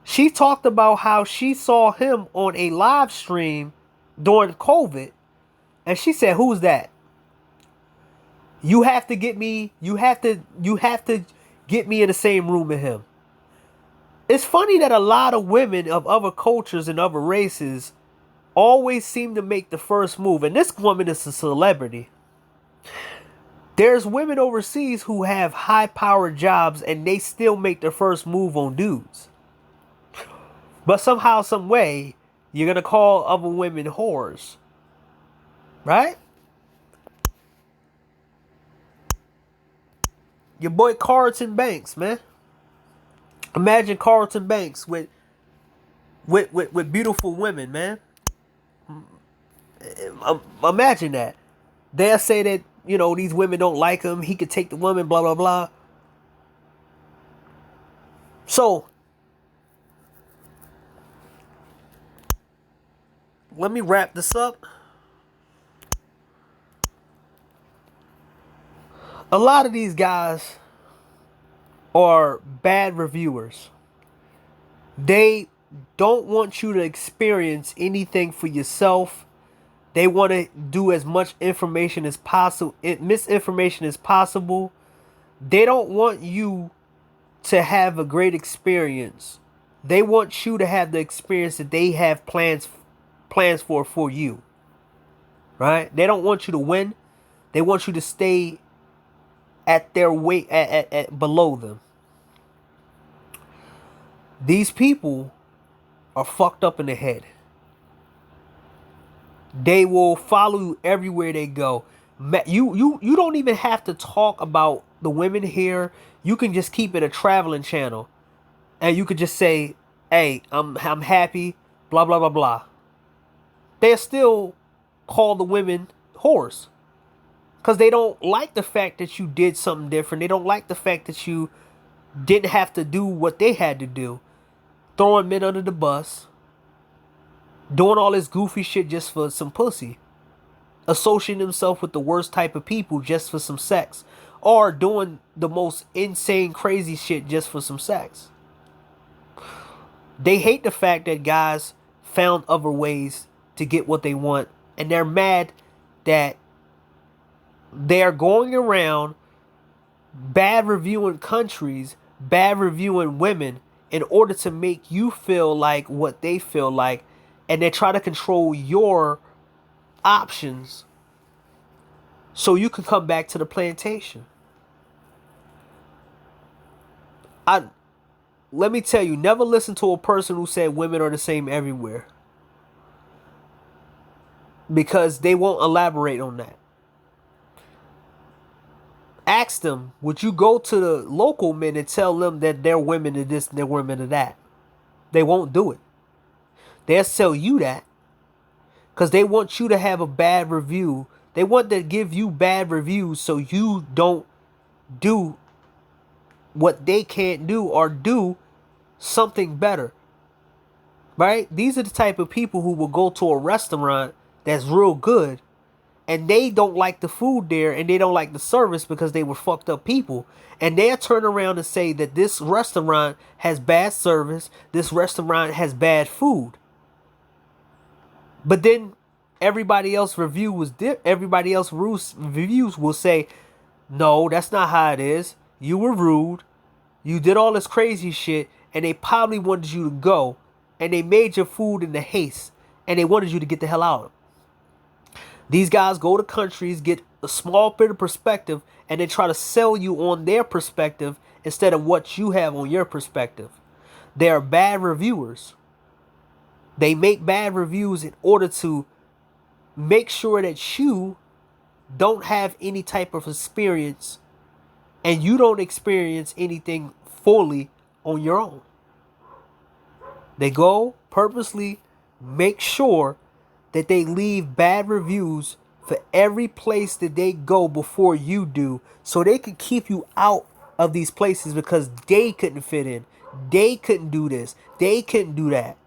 She talked about how she saw him on a live stream during COVID, and she said, "Who's that? You have to get me. You have to get me in the same room with him." It's funny that a lot of women of other cultures and other races always seem to make the first move, and this woman is a celebrity. There's women overseas who have high-powered jobs, and they still make the first move on dudes. But somehow, some way, you're going to call other women whores. Right? Your boy Carlton Banks, man. Imagine Carlton Banks with beautiful women, man. Imagine that. They'll say that, these women don't like him. He could take the woman, blah, blah, blah. So, let me wrap this up. A lot of these guys are bad reviewers. They don't want you to experience anything for yourself. They want to do as much information as possible, misinformation as possible. They don't want you to have a great experience. They want you to have the experience that they have plans for you. Right? They don't want you to win. They want you to stay at their weight, at below them. These people are fucked up in the head. They will follow you everywhere they go. You don't even have to talk about the women here. You can just keep it a traveling channel, and you could just say, "Hey, I'm happy," blah blah blah blah. They'll still call the women whores, because they don't like the fact that you did something different. They don't like the fact that you didn't have to do what they had to do. Throwing men under the bus. Doing all this goofy shit just for some pussy. Associating himself with the worst type of people just for some sex. Or doing the most insane, crazy shit just for some sex. They hate the fact that guys found other ways to get what they want. And they're mad that they're going around bad reviewing countries, bad reviewing women, in order to make you feel like what they feel like. And they try to control your options so you can come back to the plantation. Let me tell you, never listen to a person who said women are the same everywhere, because they won't elaborate on that. Ask them, would you go to the local men and tell them that they're women to this and they're women to that? They won't do it. They'll sell you that because they want you to have a bad review. They want to give you bad reviews so you don't do what they can't do or do something better. Right? These are the type of people who will go to a restaurant that's real good and they don't like the food there and they don't like the service because they were fucked up people. And they'll turn around and say that this restaurant has bad service, this restaurant has bad food. But then everybody else reviews will say, "No, that's not how it is. You were rude. You did all this crazy shit, and they probably wanted you to go, and they made your food in the haste, and they wanted you to get the hell out." These guys go to countries, get a small bit of perspective, and they try to sell you on their perspective instead of what you have on your perspective. They are bad reviewers. They make bad reviews in order to make sure that you don't have any type of experience and you don't experience anything fully on your own. They go purposely make sure that they leave bad reviews for every place that they go before you do, so they can keep you out of these places because they couldn't fit in. They couldn't do this. They couldn't do that.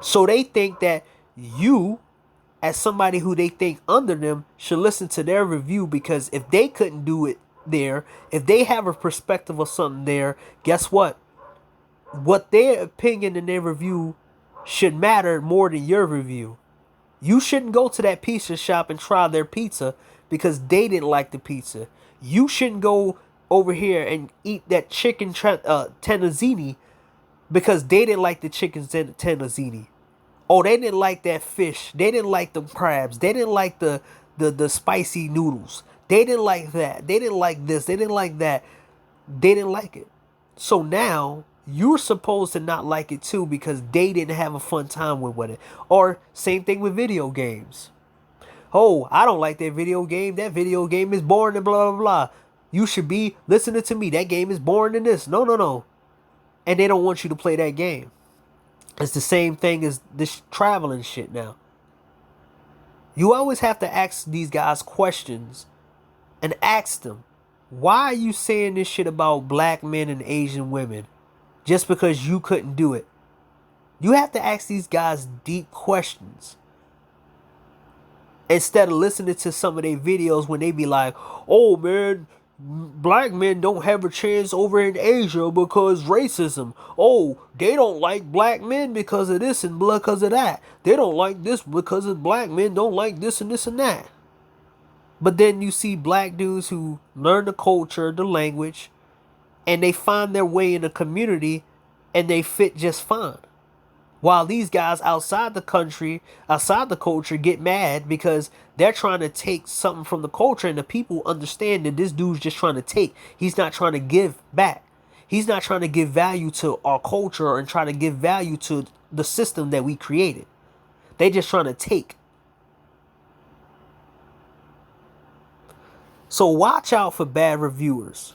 So they think that you as somebody who they think under them should listen to their review, because if they couldn't do it there, if they have a perspective of something there, guess what? What their opinion and their review should matter more than your review. You shouldn't go to that pizza shop and try their pizza because they didn't like the pizza. You shouldn't go over here and eat that chicken tenuzzini because they didn't like the chicken tenuzzini. Oh, they didn't like that fish. They didn't like the crabs. They didn't like the spicy noodles. They didn't like that. They didn't like this. They didn't like that. They didn't like it. So now you're supposed to not like it too because they didn't have a fun time with it. Or same thing with video games. Oh, I don't like that video game. That video game is boring and blah, blah, blah. You should be listening to me. That game is boring than this. No, no, no. And they don't want you to play that game. It's the same thing as this traveling shit now. You always have to ask these guys questions and ask them, why are you saying this shit about black men and Asian women just because you couldn't do it? You have to ask these guys deep questions instead of listening to some of their videos when they be like, oh man, black men don't have a chance over in Asia because racism. Oh, they don't like black men because of this and because of that. They don't like this because of black men don't like this and this and that. But then you see black dudes who learn the culture, the language, and they find their way in the community and they fit just fine. While these guys outside the country, outside the culture, get mad because they're trying to take something from the culture, and the people understand that this dude's just trying to take. He's not trying to give back. He's not trying to give value to our culture and trying to give value to the system that we created. They just trying to take. So watch out for bad reviewers.